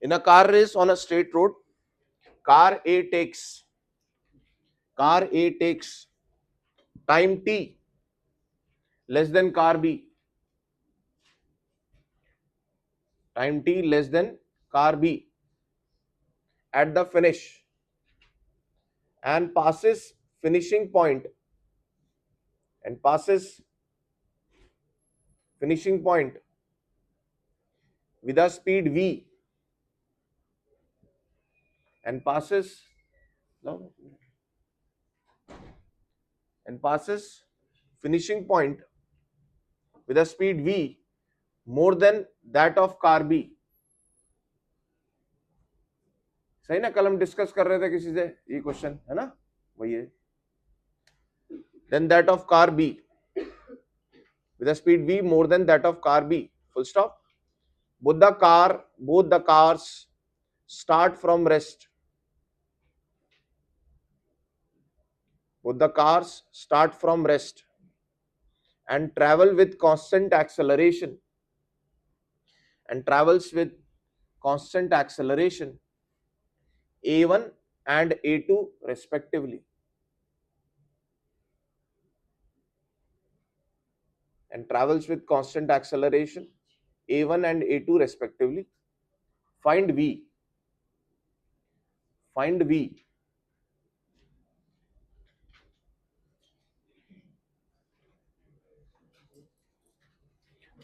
In a car race on a straight road, car A takes time t less than car B, time t less than car B at the finish, and passes finishing point with a speed v, and passes finishing point with a speed v more than that of car B. सही ना, कल हम discuss कर रहे थे किसी से ये क्वेश्चन, है ना, वही है. Then that of car B with a speed v more than that of car B. Full stop. Both the cars start from rest. Both the cars start from rest and travel with constant acceleration. A1 and A2 respectively. And travels with constant acceleration A1 and A2 respectively. Find V.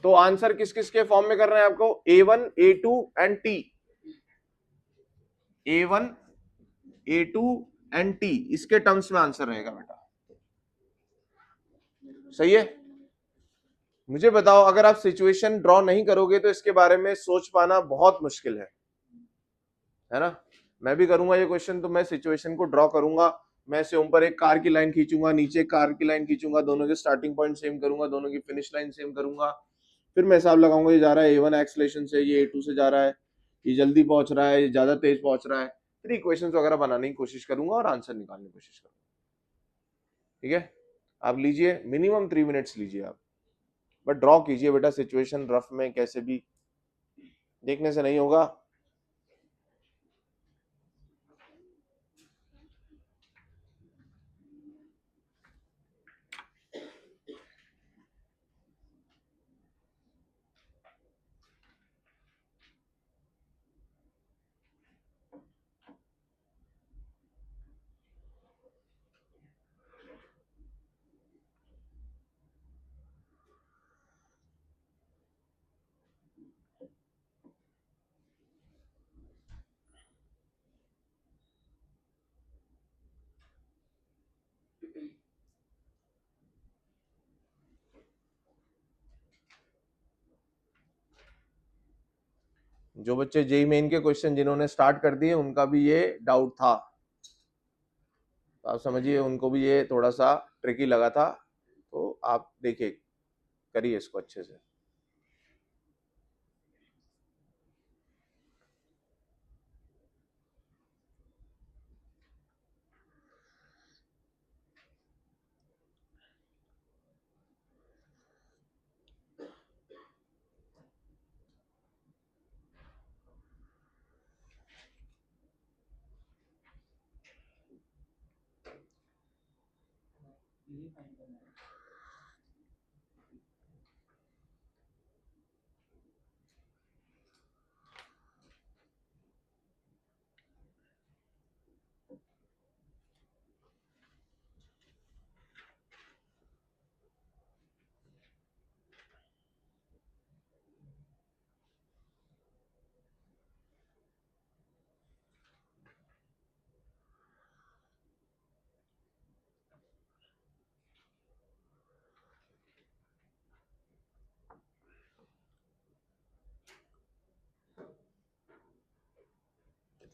तो answer किस किस के form में कर रहे हैं आपको? A1, A2 and T. A1, A2 and T, इसके टर्म्स में आंसर रहेगा बेटा. सही है. मुझे बताओ, अगर आप सिचुएशन ड्रॉ नहीं करोगे तो इसके बारे में सोच पाना बहुत मुश्किल है ना. मैं भी करूंगा ये क्वेश्चन तो मैं सिचुएशन को ड्रॉ करूंगा. मैं से ऊपर एक कार की लाइन खींचूंगा, नीचे एक कार की लाइन खींचूंगा, दोनों के स्टार्टिंग पॉइंट सेम करूंगा, दोनों की फिनिश लाइन सेम करूंगा. फिर मैं हिसाब लगाऊंगा ये जा रहा है A1 एक्सेलरेशन से, ये A2 से जा रहा है, ये जल्दी पहुंच रहा है, ये ज्यादा तेज पहुंच रहा है. फिर इक्वेशंस वगैरह बनाने की कोशिश करूंगा और आंसर निकालने की कोशिश करूंगा. ठीक है. आप लीजिए, मिनिमम 3 मिनट्स लीजिए आप, बट ड्रॉ कीजिए बेटा. सिचुएशन रफ में कैसे भी देखने से नहीं होगा. जो बच्चे जेई मेन के क्वेश्चन जिन्होंने स्टार्ट कर दिए उनका भी ये डाउट था, तो आप समझिए उनको भी ये थोड़ा सा ट्रिकी लगा था. तो आप देखिए, करिए इसको अच्छे से.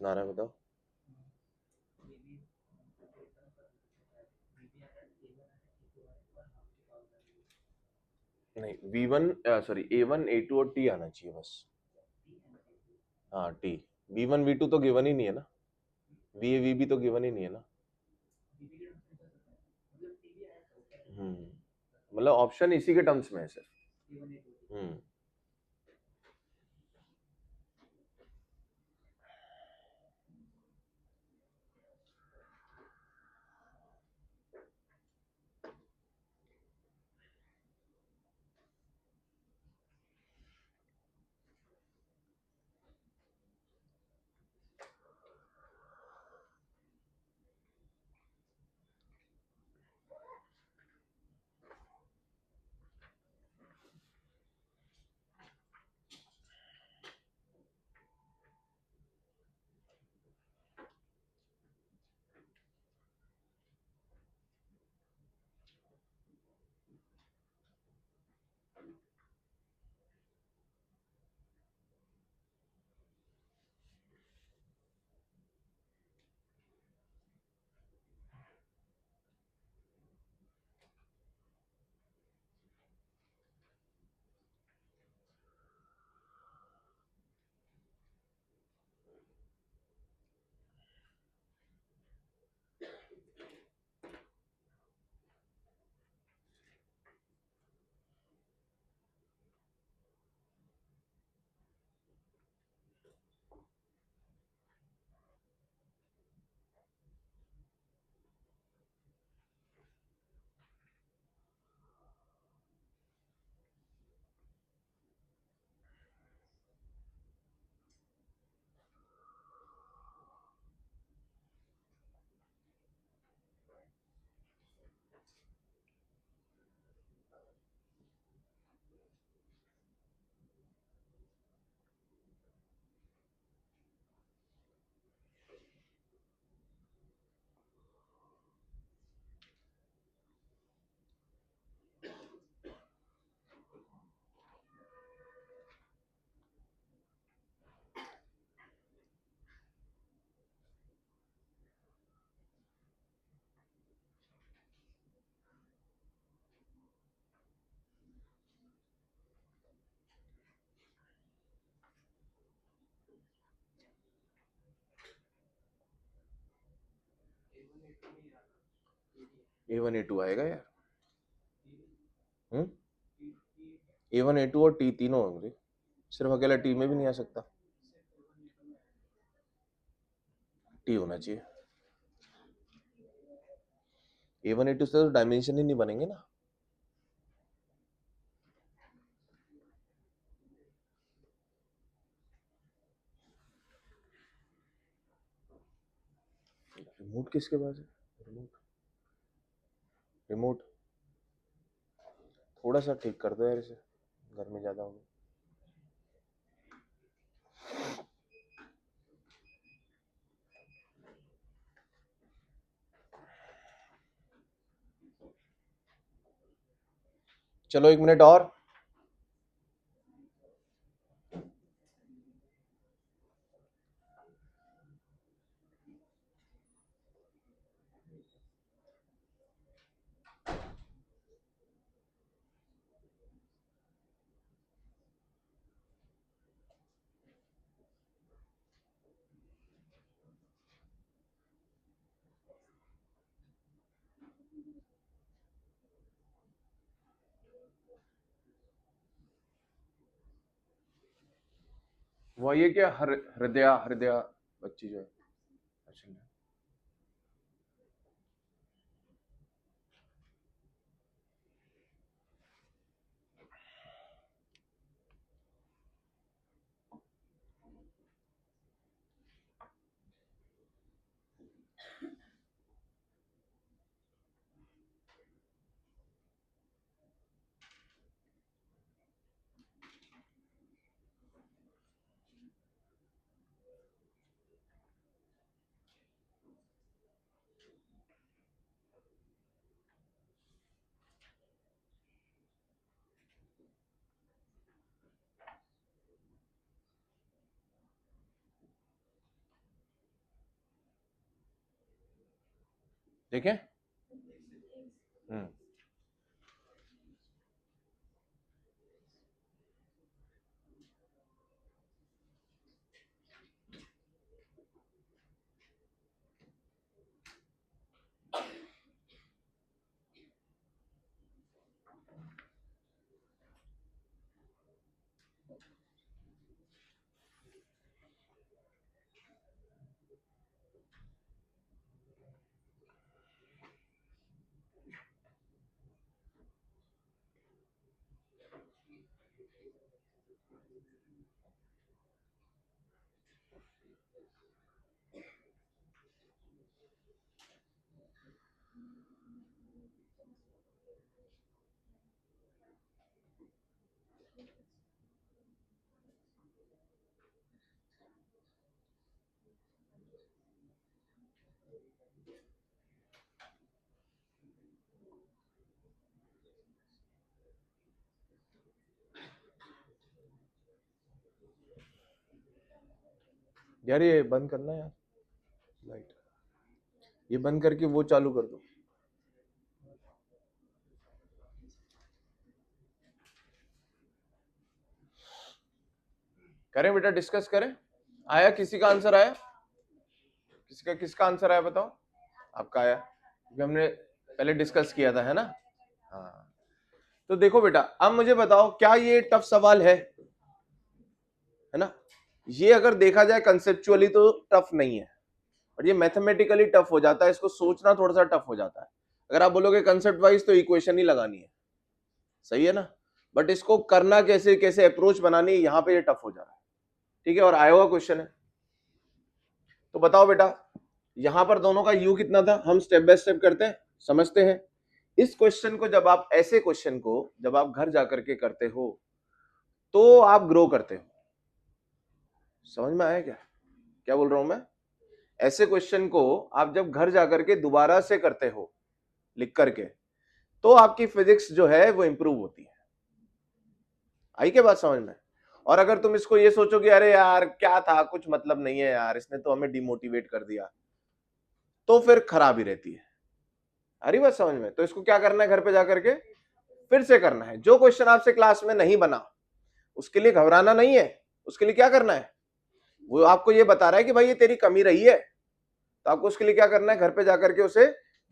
कितना आ रहा है बताओ. नहीं, V1 सॉरी A1, A2 और T आना चाहिए बस. हाँ T. V1 V2 तो गिवन ही नहीं है ना, VA VB तो गिवन ही नहीं है ना. मतलब ऑप्शन इसी के टर्म्स में है सर. A1 A2 आएगा यार। A1 A2 और T तीनों होंगे, सिर्फ अकेला T में भी नहीं आ सकता, T होना चाहिए। A1 A2 से तो डायमेंशन ही नहीं बनेंगे ना। रिमोट किसके पास है? रिमोट थोड़ा सा ठीक कर दो यार इसे, गर्मी ज्यादा होगी। चलो 1 मिनट और। वो ये क्या हृदय हृदय बच्ची जो है, अच्छा देखें। यार ये बंद करना है यार लाइट, ये बंद करके वो चालू कर दो। करें बेटा, डिस्कस करें। आया किसी का आंसर आया? किसका आंसर आया बताओ? आपका आया, क्योंकि हमने पहले डिस्कस किया था, है ना? हाँ, तो देखो बेटा, अब मुझे बताओ क्या ये टफ सवाल है ना? ये अगर देखा जाए कंसेप्चुअली तो टफ नहीं है, और ये मैथमेटिकली टफ हो जाता है, इसको सोचना थोड़ा सा टफ हो जाता है। अगर आप बोलोगे कंसेप्ट वाइज तो इक्वेशन ही लगानी है, सही है ना? बट इसको करना कैसे, कैसे अप्रोच बनानी है, यहां पे ये टफ हो जा रहा है। ठीक है, और आया हुआ क्वेश्चन है, तो बताओ बेटा, यहां पर दोनों का यू कितना था? हम स्टेप बाय स्टेप करते हैं, समझते हैं। इस क्वेश्चन को जब आप ऐसे क्वेश्चन को जब आप घर जाकर के करते हो तो आप ग्रो करते हो। समझ में आया क्या क्या बोल रहा हूं मैं? ऐसे क्वेश्चन को आप जब घर जाकर के दोबारा से करते हो लिख करके, तो आपकी फिजिक्स जो है वो इंप्रूव होती है। आई क्या बात समझ में? और अगर तुम इसको ये सोचो कि अरे यार क्या था, कुछ मतलब नहीं है यार, इसने तो हमें डिमोटिवेट कर दिया, तो फिर खराब ही रहती है। आ रही बात समझ में? तो इसको क्या करना है, घर पे जाकर के फिर से करना है। जो क्वेश्चन आपसे क्लास में नहीं बना उसके लिए घबराना नहीं है, उसके लिए क्या करना है, वो आपको ये बता रहा है कि भाई ये तेरी कमी रही है, तो तो आपको उसके लिए क्या करना है, घर पे जाकर के उसे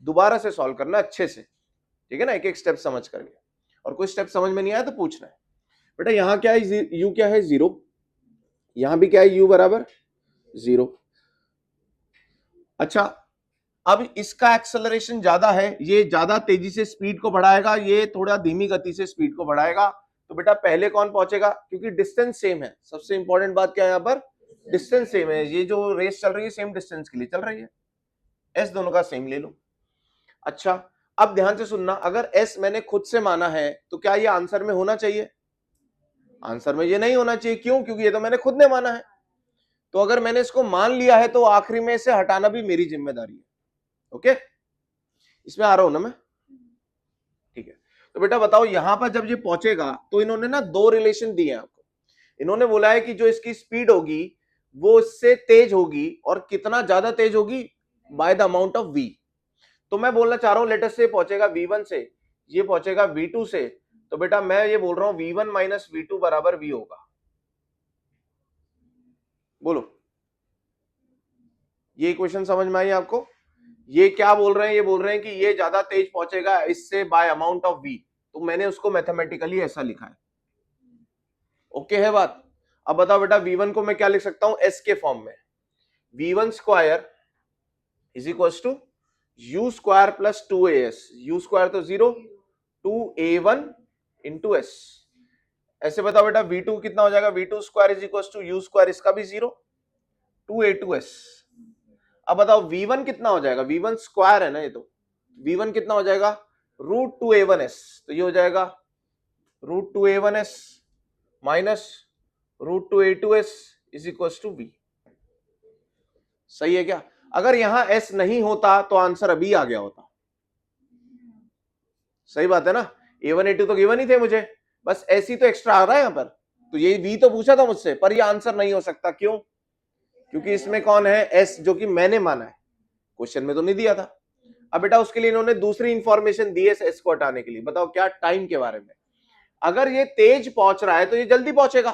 दोबारा से सॉल्व करना अच्छे से, ठीक है ना, एक एक स्टेप समझ करके, और कोई स्टेप समझ में नहीं आया तो पूछना है। बेटा यहाँ क्या है, u क्या है 0, यहां भी क्या है u बराबर 0। अच्छा, अब इसका एक्सेलरेशन ज्यादा है, ये ज्यादा तेजी से स्पीड को बढ़ाएगा, ये थोड़ा धीमी गति से स्पीड को बढ़ाएगा, तो बेटा पहले कौन पहुंचेगा, क्योंकि डिस्टेंस सेम है, सबसे इंपॉर्टेंट बात क्या है यहाँ पर, डिस्टेंस सेम है, ये जो रेस चल रही है सेम डिस्टेंस के लिए चल रही है, एस दोनों का सेम ले लो। अच्छा, अब ध्यान से सुनना, अगर एस मैंने खुद से माना है तो क्या ये आंसर में होना चाहिए, आंसर में ये नहीं होना चाहिए, क्यों, क्योंकि ये तो मैंने खुद ने माना है। तो अगर मैंने इसको मान लिया है तो आखिरी में इसे हटाना भी मेरी जिम्मेदारी है। ओके, इसमें आ रहा हूं ना मैं, ठीक है। तो बेटा बताओ यहां पर जब ये पहुंचेगा तो इन्होंने ना दो रिलेशन दिए हैं आपको, इन्होंने बोला है कि जो इसकी स्पीड होगी वो इससे तेज होगी, और कितना ज्यादा तेज होगी, by the amount of v। तो मैं बोलना चाह रहा हूं लेटेस्ट से पहुंचेगा v1 से, ये पहुंचेगा v2 से, तो बेटा मैं ये बोल रहा हूं v1 माइनस v2 बराबर v होगा। बोलो, ये इक्वेशन समझ में आई आपको, ये क्या बोल रहे हैं, ये बोल रहे हैं कि ये ज्यादा तेज पहुंचेगा इससे बाय अमाउंट ऑफ v, तो मैंने उसको मैथमेटिकली ऐसा लिखा है। ओके है बात। अब बताओ बेटा v1 को मैं क्या लिख सकता हूं, s के फॉर्म में, v1 square is equal to u square plus 2as, u square तो 0, 2a1 इंटू एस। ऐसे बताओ बेटा v2 कितना हो जाएगा, v2 square is equal to u square, इसका भी 0, 2a2s। अब बताओ v1 कितना हो जाएगा, v1 स्क्वायर है ना ये, तो v1 कितना हो जाएगा, रूट 2a1s, तो ये हो जाएगा root 2a1s minus root 2a2s is equal to v। सही है क्या, अगर यहां s नहीं होता तो आंसर अभी आ गया होता। सही बात है ना, a1 a2 तो गिवन ही थे मुझे, बस s ही तो एक्स्ट्रा आ रहा है यहां पर, तो ये v तो पूछा था मुझसे, पर ये आंसर नहीं हो सकता, क्यों, क्योंकि इसमें कौन है, s, जो कि मैंने माना है, क्वेश्चन में तो नहीं दिया था। अब बेटा उसके लिए इन्होंने दूसरी इंफॉर्मेशन दी है s को हटाने के लिए, बताओ क्या, टाइम के बारे में। अगर ये तेज पहुंच रहा है तो ये जल्दी पहुंचेगा,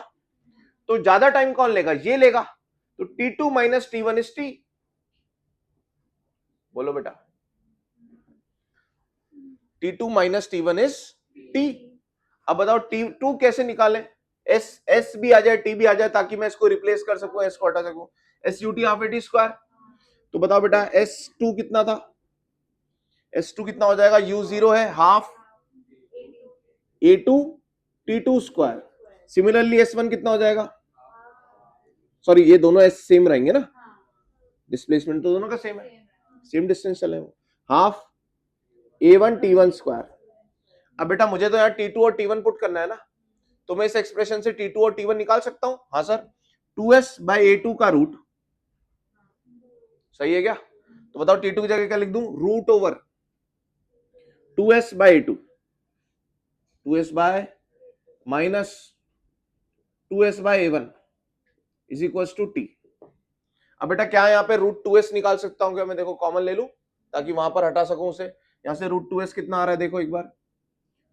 तो ज्यादा टाइम कौन लेगा, ये लेगा, तो t2 minus t1 is t। बोलो बेटा, t2 minus t1 is t। अब बताओ t2 कैसे निकालें, s भी आ जाए t भी आ जाए, ताकि मैं इसको रिप्लेस कर सकूं, s को हटा सकूं, s ut half at square. तो बताओ बेटा s2 कितना था, s2 कितना हो जाएगा, u0 है half a2 t2 square. Similarly s1 कितना हो जाएगा, सॉरी ये दोनों s सेम रहेंगे ना, डिस्प्लेसमेंट तो दोनों का सेम है, सेम डिस्टेंस चले वो, हाफ a1 t1 स्क्वायर। अब बेटा मुझे तो यार t2 और t1 पुट करना है ना, तो मैं इस एक्सप्रेशन से t2 और t1 निकाल सकता हूं, हाँ सर, 2s बाई a2 का रूट, सही है क्या। तो बताओ t2 की जगह क्या लिख दूं, root over 2s by a2, 2s by minus 2s by a1 is equal to t। अब बेटा क्या यहाँ पे रूट 2s निकाल सकता हूं क्या मैं, देखो कॉमन ले लूं ताकि वहां पर हटा सकूं उसे, यहां से रूट 2s कितना आ रहा है देखो एक बार,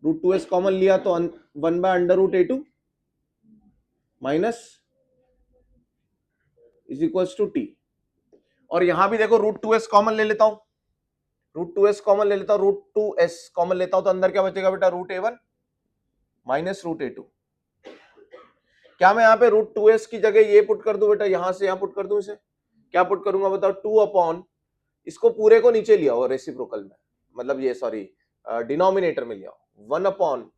रूट 2s कॉमन लिया तो 1 by under root a2 minus is equal to t। और यहां भी देखो रूट 2s कॉमन ले लेता हूं, रूट 2s कॉमन ले लेता हूं, रूट 2s कॉमन लेता हूं, तो अंदर क्या बचेगा बेटा, root a1 minus root a2। क्या मैं यहाँ पे रूट 2s की जगह ये पुट कर दूं बेटा, यहां से यहां पुट कर दूं, इसे क्या पुट करूंगा बताओ, 2 अपॉन, इसको पूरे को नीचे लिया हो रेसिप्रोकल में, मतलब ये सॉरी डिनोमिनेटर में लिया हो, 1 upon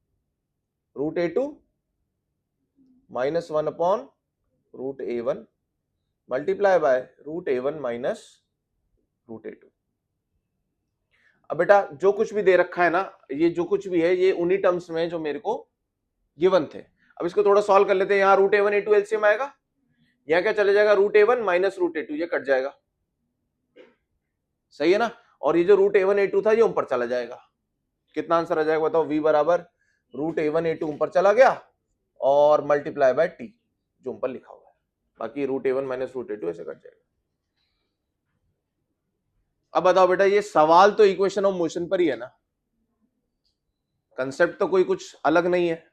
root a2 minus 1 upon root a1 multiply by root a1 minus root a2। अब बेटा जो कुछ भी दे रखा है ना, ये जो कुछ भी है ये उन्हीं टर्म्स में जो मेरे को गिवन थे। अब इसको थोड़ा सॉल्व कर लेते हैं, यहाँ रूट a1 a2 एलसीएम आएगा, यहाँ क्या चले जाएगा, root a1 minus root a2, ये कट जाएगा, सही है ना, और ये जो रूट a1 a2 था ये ऊपर चला जाएगा, कितना आंसर आ जाएगा बताओ, v बराबर रूट a1 a2 ऊपर चला गया और मल्टीप्लाई बाय t जो ऊपर लिखा हुआ है, बाकी root a1 minus root a2 ऐसे कट जाएगा। अब बताओ बेटा ये सवाल तो इक्वेशन ऑफ मोशन पर ही है ना, कंसेप्ट तो कोई कुछ अलग नहीं है।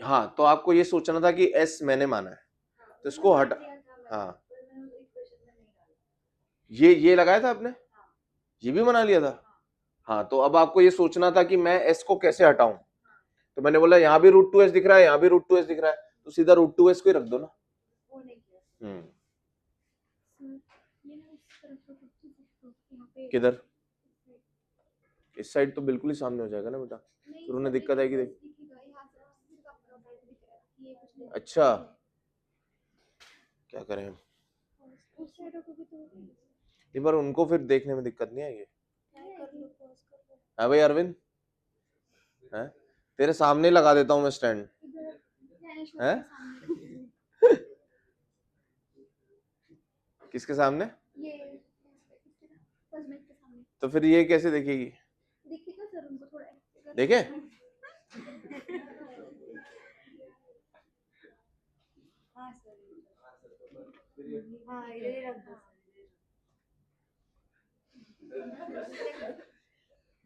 हाँ, तो आपको ये सोचना था कि s मैंने माना है, तो इसको हटा। हाँ, ये लगाया था आपने, ये भी बना लिया था। हाँ, तो अब आपको ये सोचना था कि मैं s को कैसे हटाऊं, तो मैंने बोला यहाँ भी √2s दिख रहा है, यहाँ भी √2s दिख रहा है, तो सीधा √2s को ही रख दो ना। किधर? इस साइड तो बिल्कुल ही सामने हो जाएगा ना बेटा, फिर उन्हें दिक्कत आएगी। देख, अच्छा क्या करें हम, एक बार उनको फिर देखने में दिक्कत नहीं आएगी। हाँ भाई अरविंद, है तेरे सामने लगा देता हूँ मैं स्टैंड, है किसके सामने? तो फिर ये कैसे देखेगी? देखे?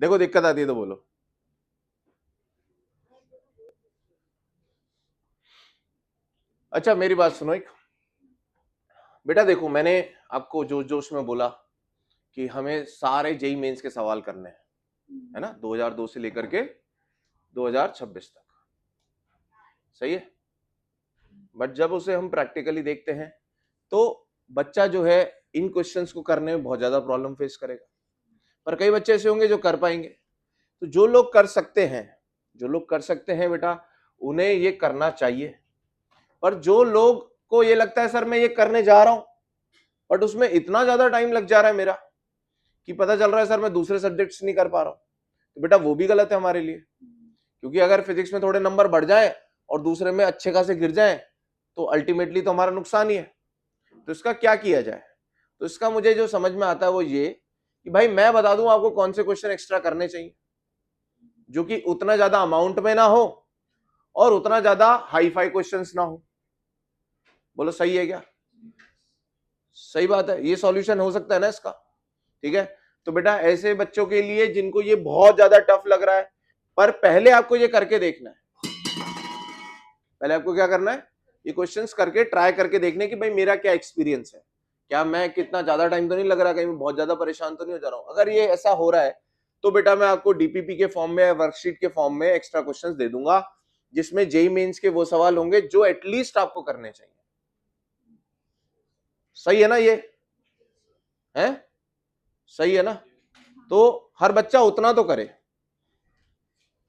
देखो दिक्कत आती है तो बोलो। अच्छा मेरी बात सुनो एक, बेटा देखो मैंने आपको जोश जोश में बोला कि हमें सारे जेई मेंस के सवाल करने हैं, है ना, 2002 से लेकर के 2026 तक, सही है। बट जब उसे हम प्रैक्टिकली देखते हैं तो बच्चा जो है इन क्वेश्चंस को करने में बहुत ज्यादा प्रॉब्लम फेस करेगा, पर कई बच्चे ऐसे होंगे जो कर पाएंगे। तो जो लोग कर सकते हैं, जो लोग कर सकते हैं बेटा, उन्हें ये करना चाहिए। पर जो लोग को ये लगता है सर मैं ये करने जा रहा हूं बट उसमें इतना ज्यादा टाइम लग जा रहा है मेरा कि पता चल रहा है सर मैं दूसरे सब्जेक्ट्स नहीं कर पा रहा हूं, तो बेटा वो भी गलत है हमारे लिए। क्योंकि अगर फिजिक्स में थोड़े नंबर बढ़ जाए और दूसरे में अच्छे खासे गिर जाए तो अल्टीमेटली तो हमारा नुकसान ही है। तो इसका क्या किया जाए? तो इसका मुझे जो समझ में आता है वो ये कि भाई मैं बता दूं आपको कौन से क्वेश्चन एक्स्ट्रा करने चाहिए जो कि उतना ज्यादा अमाउंट में ना हो और उतना ज्यादा हाई फाई क्वेश्चंस ना हो। बोलो सही है क्या? सही बात है, ये सॉल्यूशन हो सकता है ना इसका, ठीक है। तो बेटा ऐसे बच्चों के लिए जिनको ये बहुत ज्यादा टफ लग रहा है, पर पहले आपको ये करके देखना है, पहले आपको क्या करना है, ये क्वेश्चंस करके ट्राई करके देखने की भाई मेरा क्या एक्सपीरियंस है, क्या मैं कितना ज्यादा टाइम तो नहीं लग रहा, कहीं मैं बहुत ज्यादा परेशान तो नहीं हो जा रहा हूं। अगर ये ऐसा हो रहा है तो बेटा मैं आपको डीपीपी के फॉर्म में, वर्कशीट के फॉर्म में एक्स्ट्रा क्वेश्चंस दे दूंगा जिसमें जेई मेंस के वो सवाल होंगे जो एटलीस्ट आपको करने चाहिए। सही है ना? ये है सही है ना? तो हर बच्चा उतना तो करे,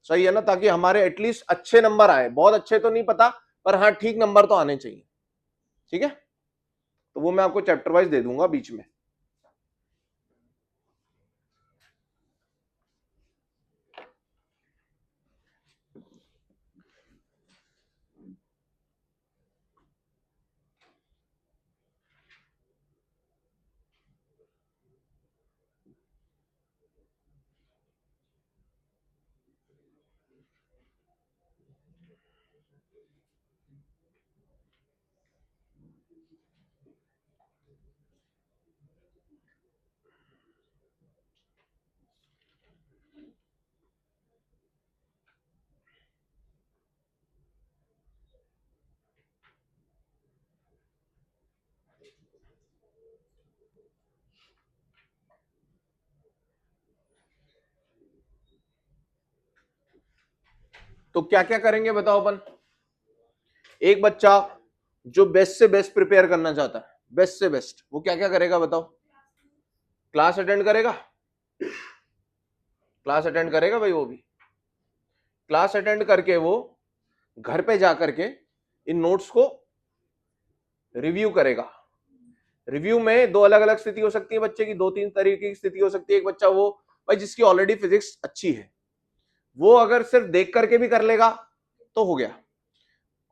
सही है ना, ताकि हमारे एटलीस्ट अच्छे नंबर आए, बहुत अच्छे तो नहीं पता पर हाँ ठीक नंबर तो आने चाहिए, ठीक है। तो वो मैं आपको चैप्टर वाइज दे दूंगा बीच में। तो क्या क्या करेंगे बताओ अपन। एक बच्चा जो बेस्ट से बेस्ट प्रिपेयर करना चाहता है, बेस्ट से बेस्ट, वो क्या क्या करेगा बताओ? क्लास अटेंड करेगा, क्लास अटेंड करेगा भाई, वो भी क्लास अटेंड करके वो घर पे जाकर के इन नोट्स को रिव्यू करेगा। रिव्यू में दो अलग अलग स्थिति हो सकती है बच्चे की, दो तीन तरीके की स्थिति हो सकती है। एक बच्चा वो भाई जिसकी ऑलरेडी फिजिक्स अच्छी है, वो अगर सिर्फ देख करके भी कर लेगा तो हो गया।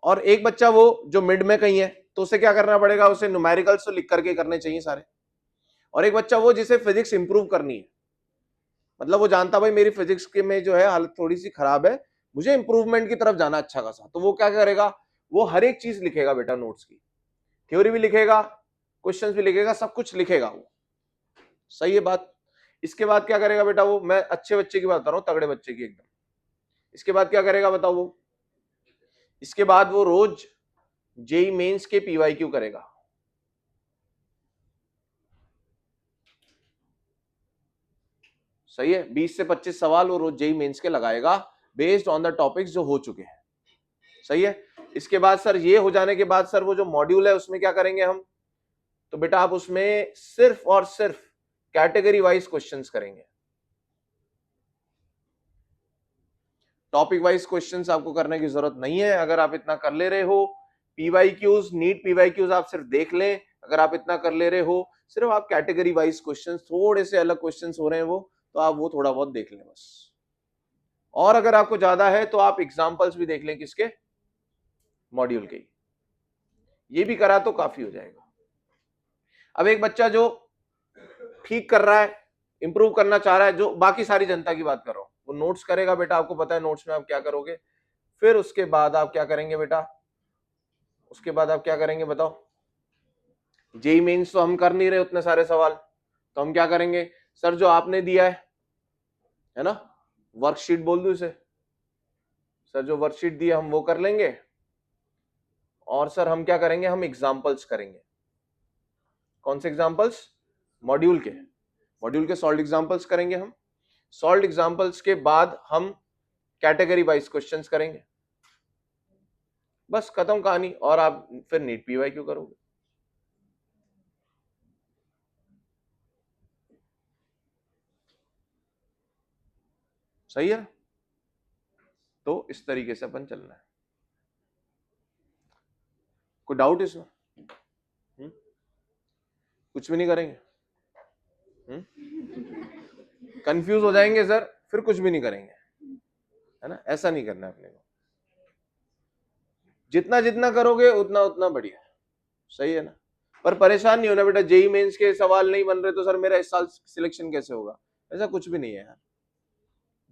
और एक बच्चा वो जो मिड में कहीं है, तो उसे क्या करना पड़ेगा, उसे न्यूमेरिकल्स तो लिख करके करने चाहिए सारे। और एक बच्चा वो जिसे फिजिक्स इंप्रूव करनी है, मतलब वो जानता भाई मेरी फिजिक्स के में जो है हालत थोड़ी सी खराब है, मुझे इंप्रूवमेंट की तरफ जाना अच्छा खासा, तो वो क्या करेगा, वो हर एक चीज लिखेगा बेटा, नोट्स की थ्योरी भी लिखेगा, क्वेश्चंस भी लिखेगा, सब कुछ लिखेगा वो। सही है बात? इसके बाद क्या करेगा बेटा वो, मैं अच्छे बच्चे की बात कर रहा हूँ, तगड़े बच्चे की एकदम। इसके बाद क्या करेगा बताओ वो, इसके बाद वो रोज जेई मेंस के पीवाईक्यू करेगा। सही है, 20 से 25 सवाल वो रोज जेई मेंस के लगाएगा बेस्ड ऑन द टॉपिक्स जो हो चुके हैं। सही है। इसके बाद सर ये हो जाने के बाद सर वो जो मॉड्यूल है उसमें क्या करेंगे हम, तो बेटा आप उसमें सिर्फ और सिर्फ कैटेगरी वाइज क्वेश्चंस करेंगे। टॉपिक वाइज क्वेश्चंस आपको करने की जरूरत नहीं है। अगर आप इतना कर ले रहे हो, पीवाईक्यूज, नीट पीवाईक्यूज आप सिर्फ देख लें, अगर आप इतना कर ले रहे हो, सिर्फ आप कैटेगरी वाइज क्वेश्चंस, थोड़े से अलग क्वेश्चंस हो रहे हैं वो, तो आप वो थोड़ा बहुत देख लें बस। और अगर आपको ज्यादा है तो आप एग्जांपल्स भी देख लें, किसके, मॉड्यूल के। ये भी करा तो काफी हो जाएगा। अब एक बच्चा जो ठीक कर रहा है, इंप्रूव करना चाह रहा है, जो बाकी सारी जनता की बात कर रहा हूं, वो नोट्स करेगा बेटा, आपको पता है नोट्स में आप क्या करोगे। फिर उसके बाद आप क्या करेंगे बेटा, उसके बाद आप क्या करेंगे बताओ। जेई मेंस तो हम कर नहीं रहे उतने सारे सवाल, तो हम क्या करेंगे, सर जो आपने दिया है ना, वर्कशीट बोल दूं इसे, सर जो वर्कशीट दिया हम वो कर लेंगे, और सर हम क्या करेंगे, हम एग्जांपल्स करेंगे। कौन से एग्जांपल्स, मॉड्यूल के सॉल्व एग्जांपल्स करेंगे हम। सॉल्व एग्जांपल्स के बाद हम कैटेगरी वाइज क्वेश्चंस करेंगे, बस खत्म कहानी। और आप फिर नीट पीवाईक्यू करोगे। सही है। तो इस तरीके से अपन चलना है। कोई डाउट इसमें? कुछ भी नहीं करेंगे? कंफ्यूज हो जाएंगे सर, फिर कुछ भी नहीं करेंगे, है ना। ऐसा नहीं करना है अपने को। जितना जितना करोगे उतना उतना बढ़िया। सही है ना। पर परेशान नहीं होना बेटा, जेई मेंस के सवाल नहीं बन रहे तो सर मेरा इस साल सिलेक्शन कैसे होगा, ऐसा कुछ भी नहीं है यार।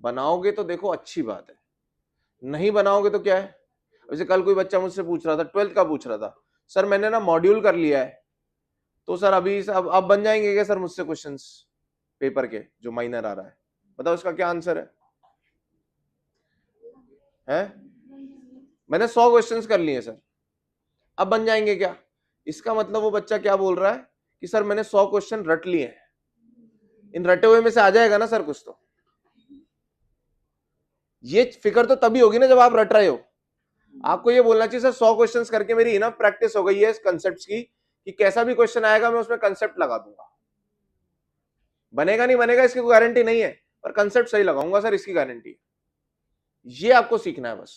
बनाओगे तो देखो अच्छी बात है, नहीं बनाओगे तो क्या है। वैसे कल कोई बच्चा मुझसे पूछ रहा था, 12th का पूछ रहा था, सर मैंने ना मॉड्यूल कर लिया है, तो सर अभी अब बन जाएंगे क्या सर मुझसे क्वेश्चंस पेपर के जो माइनर आ रहा है। बताओ इसका क्या आंसर है? मैंने 100 क्वेश्चंस कर लिए सर, अब बन जाएंगे क्या। इसका मतलब वो बच्चा क्या बोल रहा है कि सर मैंने 100 क्वेश्चन रट लिए हैं, इन रटे हुए में से आ जाएगा ना सर कुछ तो। ये फिक्र तो तभी होगी ना जब आप रट रहे हो। आपको ये बोलना चाहिए सर 100 क्वेश्चंस करके मेरी इनफ प्रैक्टिस हो गई है इस कंसेप्ट की, कि कैसा भी क्वेश्चन आएगा मैं उसमें कंसेप्ट लगा दूंगा। बनेगा नहीं बनेगा इसकी कोई गारंटी नहीं है, पर कंसेप्ट सही लगाऊंगा सर, इसकी गारंटी। ये आपको सीखना है बस।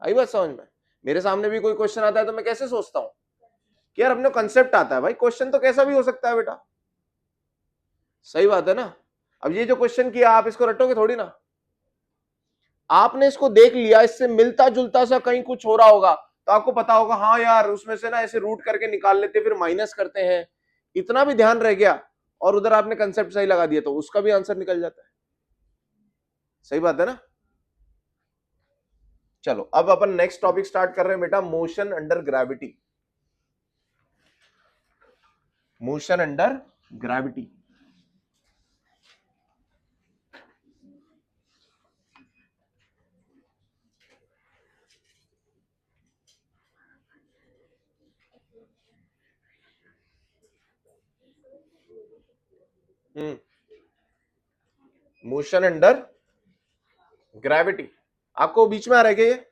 आई बात समझ में। मेरे सामने भी कोई क्वेश्चन आता है तो मैं कैसे सोचता हूं कि यार अपने कंसेप्ट आता है भाई, क्वेश्चन तो कैसा भी हो सकता है बेटा। सही बात है ना। अब ये जो क्वेश्चन किया आप इसको रटोगे थोड़ी ना, आपने इसको देख लिया, इससे मिलता जुलता सा कहीं कुछ हो रहा होगा तो आपको पता होगा हाँ यार उसमें से ना ऐसे रूट करके निकाल लेते फिर माइनस करते हैं, इतना भी ध्यान रह गया, और उधर आपने कंसेप्ट सही लगा दिया तो उसका भी आंसर निकल जाता है। सही बात है ना। चलो अब अपन नेक्स्ट टॉपिक स्टार्ट कर रहे हैं बेटा, motion under gravity. Motion under gravity. Motion under gravity आपको बीच में आ रहा है क्या ये?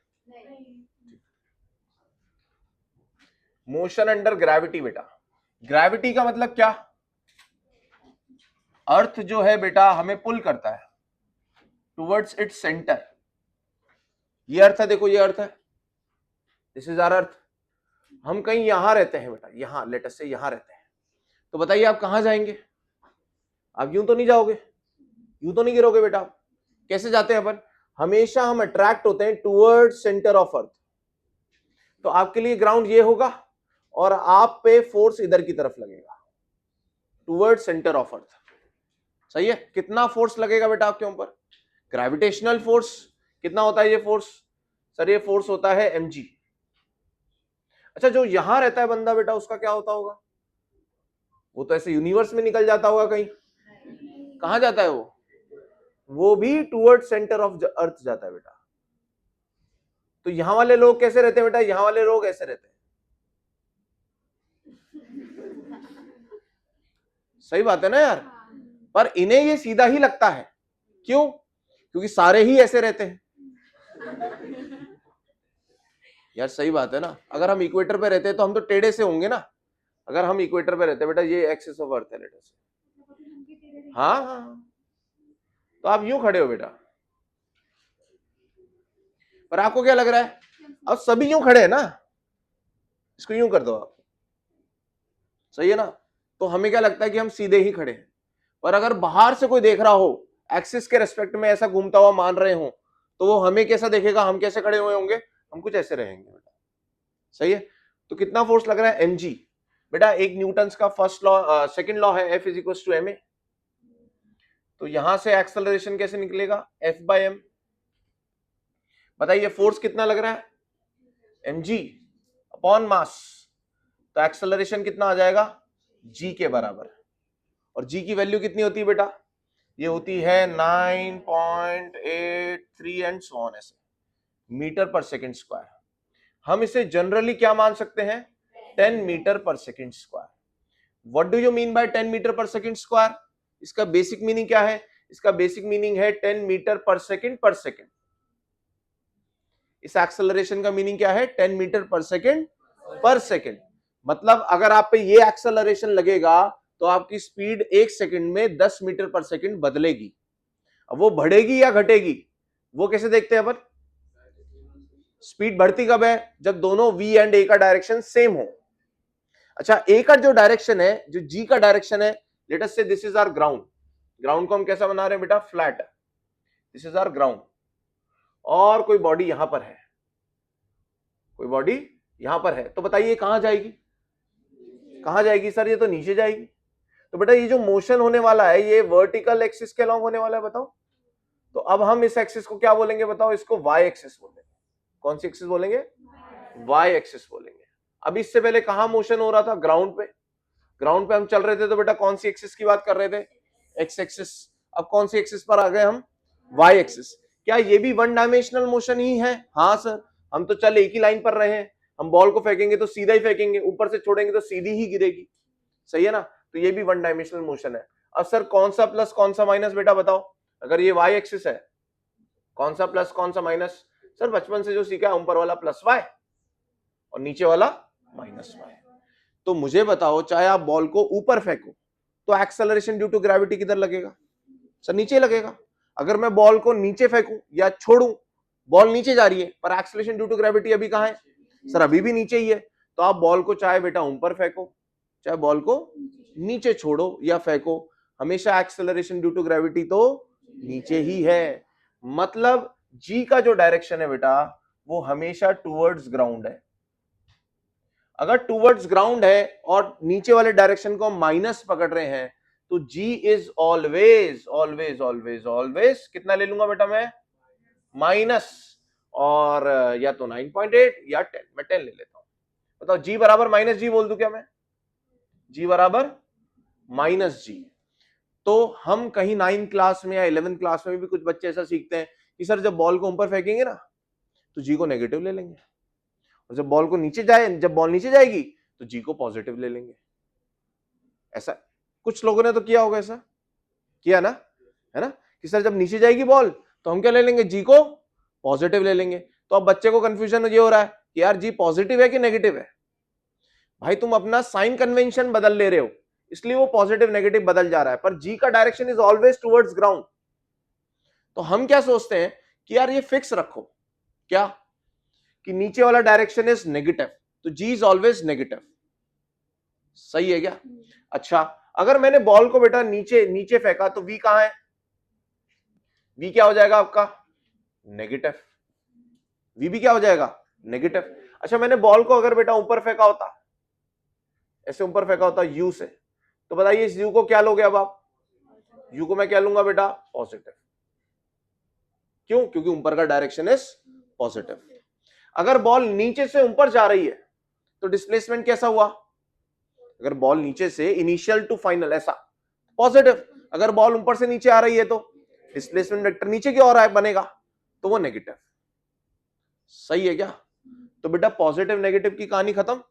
मोशन अंडर ग्रेविटी बेटा, ग्रेविटी का मतलब क्या, अर्थ जो है बेटा हमें पुल करता है टुवर्ड्स इट्स सेंटर। ये अर्थ है, देखो ये अर्थ है, दिस इज आवर अर्थ। हम कहीं यहां रहते हैं बेटा, यहां लेट अस से यहां रहते हैं, तो बताइए आप कहां जाएंगे। आप यूं तो नहीं जाओगे, यूं तो नहीं गिरोगे बेटा। कैसे जाते हैं अपन, हमेशा हम अट्रैक्ट होते हैं टुवर्ड सेंटर ऑफ अर्थ। तो आपके लिए ग्राउंड ये होगा और आप पे फोर्स इधर की तरफ लगेगा टुवर्ड सेंटर ऑफ अर्थ। सही है। कितना फोर्स लगेगा बेटा आपके ऊपर, ग्रेविटेशनल फोर्स। कितना होता है ये फोर्स, सर ये फोर्स होता है mg। अच्छा जो यहां रहता है बंदा बेटा उसका क्या होता होगा, वो तो ऐसे यूनिवर्स में निकल जाता होगा कहीं, कहां जाता है वो भी टुवर्ड सेंटर ऑफ अर्थ जाता है बेटा। तो यहां वाले लोग कैसे रहते हैं बेटा, यहां वाले लोग ऐसे रहते हैं। सही बात है ना यार, पर इन्हें ये सीधा ही लगता है। क्यों? क्योंकि सारे ही ऐसे रहते हैं यार। सही बात है ना, अगर हम इक्वेटर पे रहते हैं तो हम तो टेढ़े से होंगे ना। अगर हम इक्वेटर पे रहते हैं बेटा, ये एक्सिस ऑफ अर्थ है लेटर से, हाँ हाँ, तो आप यूं खड़े हो बेटा, पर आपको क्या लग रहा है अब सभी यूं खड़े हैं ना, इसको यूं कर दो आप, सही है ना। तो हमें क्या लगता है कि हम सीधे ही खड़े हैं, पर अगर बाहर से कोई देख रहा हो, एक्सिस के रेस्पेक्ट में ऐसा घूमता हुआ मान रहे हो, तो वो हमें कैसा देखेगा, हम कैसे खड़े हुए होंगे, हम कुछ ऐसे रहेंगे बेटा। सही है। तो कितना फोर्स लग रहा है, mg बेटा। एक न्यूटन का फर्स्ट लॉ, सेकंड लॉ है F = ma। तो यहां से एक्सेलरेशन कैसे निकलेगा, F/m। बताइए फोर्स कितना लग रहा है, mg अपॉन मास। तो एक्सेलरेशन कितना आ जाएगा, g के बराबर। और g की वैल्यू कितनी होती है बेटा, ये होती है 9.83 एंड सो ऑन ऐसे मीटर पर सेकंड स्क्वायर। हम इसे जनरली क्या मान सकते हैं, 10 metre per second square. What do you mean by 10 metre per second square? इसका बेसिक मीनिंग क्या है, इसका बेसिक मीनिंग है 10 मीटर पर सेकंड पर सेकंड। इस एक्सेलरेशन का मीनिंग क्या है, 10 मीटर पर सेकंड पर सेकंड। मतलब अगर आप पे ये एक्सेलरेशन लगेगा तो आपकी स्पीड एक सेकंड में 10 मीटर पर सेकंड बदलेगी। अब वो बढ़ेगी या घटेगी, वो कैसे देखते हैं अपन, स्पीड बढ़ती कब है, जब दोनों v एंड a का डायरेक्शन सेम हो। अच्छा, a का जो डायरेक्शन है, जो g का डायरेक्शन है, let us say this is our ground. Ground को हम कैसा बना रहे हैं बेटा, flat. This is our ground, और कोई बॉडी यहां पर है, कोई बॉडी यहां पर है। तो बताइए कहां जाएगी, कहां जाएगी सर, ये तो नीचे जाएगी। तो बेटा ये जो मोशन होने वाला है, ये वर्टिकल एक्सिस के अलॉन्ग होने वाला है, बताओ। तो अब हम इस एक्सिस को क्या बोलेंगे बताओ, इसको वाई एक्सिस बोलेंगे। कौन सी एक्सिस बोलेंगे, वाई एक्सिस बोलेंगे। अब इससे पहले कहां मोशन हो रहा था, ग्राउंड पे। ग्राउंड पे हम चल रहे थे, तो बेटा कौन सी एक्सिस की बात कर रहे थे, एक्स एक्सिस। अब कौन सी एक्सिस पर आ गए हम, वाई एक्सिस। क्या ये भी वन डायमेंशनल मोशन ही है? हाँ सर, हम तो चल एक ही लाइन पर रहे हैं। हम बॉल को फेंकेंगे तो सीधा ही फेंकेंगे, ऊपर से छोड़ेंगे तो सीधी ही गिरेगी, सही है ना। तो ये भी वन डायमेंशनल मोशन है। अब सर कौन सा प्लस कौन सा माइनस बेटा बताओ, अगर ये वाई एक्सिस है, कौन सा प्लस कौन सा माइनस? सर बचपन से जो सीखा है, ऊपर वाला प्लस वाई और नीचे वाला माइनस वाई। तो मुझे बताओ, चाहे आप बॉल को ऊपर फेंको तो एक्सेलरेशन ड्यू टू ग्रेविटी किधर लगेगा, सर नीचे लगेगा। अगर मैं बॉल को नीचे फेंकूं या छोड़ूं, बॉल नीचे जा रही है, पर एक्सेलरेशन ड्यू टू ग्रेविटी अभी कहां है, सर अभी भी नीचे ही है। तो आप बॉल को चाहे बेटा ऊपर फेंको, चाहे बॉल को नीचे छोड़ो या फेंको, हमेशा एक्सेलरेशन ड्यू टू ग्रेविटी तो नीचे ही है। मतलब जी का जो डायरेक्शन है बेटा, वो हमेशा टुवर्ड्स ग्राउंड है। अगर टुवर्ड्स ग्राउंड है और नीचे वाले डायरेक्शन को हम माइनस पकड़ रहे हैं, तो G is always always always always कितना ले लूंगा बेटा मैं, माइनस। और या तो 9.8 या 10, मैं 10 ले लेता हूं। बताओ जी बराबर माइनस जी बोल दूं क्या मैं, जी बराबर माइनस जी। तो हम कहीं 9th क्लास में या 11th क्लास में भी कुछ बच्चे ऐसा सीखते हैं कि सर जब बॉल को ऊपर फेंकेंगे ना, तो जी को नेगेटिव ले लेंगे, और जब बॉल को नीचे जाए, जब बॉल नीचे जाएगी तो जी को पॉजिटिव ले लेंगे। ऐसा कुछ लोगों ने तो किया होगा, ऐसा किया ना, है ना, कि सर जब नीचे जाएगी बॉल तो हम क्या ले लेंगे, जी को पॉजिटिव ले लेंगे। तो अब बच्चे को कंफ्यूजन ये हो रहा है कि यार जी पॉजिटिव है कि नेगेटिव है। भाई तुम अपना साइन कन्वेंशन बदल ले रहे हो, इसलिए वो पॉजिटिव नेगेटिव बदल जा रहा है, पर जी का direction is always towards ground. तो हम क्या सोचते हैं कि यार ये फिक्स रखो, क्या, कि नीचे वाला डायरेक्शन इज नेगेटिव, तो जी इज ऑलवेज नेगेटिव। सही है क्या? अच्छा, अगर मैंने बॉल को बेटा नीचे नीचे फेंका तो वी कहां है, वी क्या हो जाएगा आपका, नेगेटिव। वी भी क्या हो जाएगा, नेगेटिव। अच्छा, मैंने बॉल को अगर बेटा ऊपर फेंका होता, ऐसे ऊपर फेंका होता यू से, तो बताइए इस यू को क्या लोगे अब आप, यू को मैं क्या लूंगा बेटा, पॉजिटिव। क्यों? क्योंकि ऊपर का डायरेक्शन इज पॉजिटिव। अगर बॉल नीचे से ऊपर जा रही है तो डिस्प्लेसमेंट कैसा हुआ, अगर बॉल नीचे से इनिशियल टू फाइनल ऐसा पॉजिटिव, अगर बॉल ऊपर से नीचे आ रही है तो डिस्प्लेसमेंट वेक्टर नीचे की ओर बनेगा, तो वो नेगेटिव। सही है क्या? तो बेटा पॉजिटिव नेगेटिव की कहानी खत्म।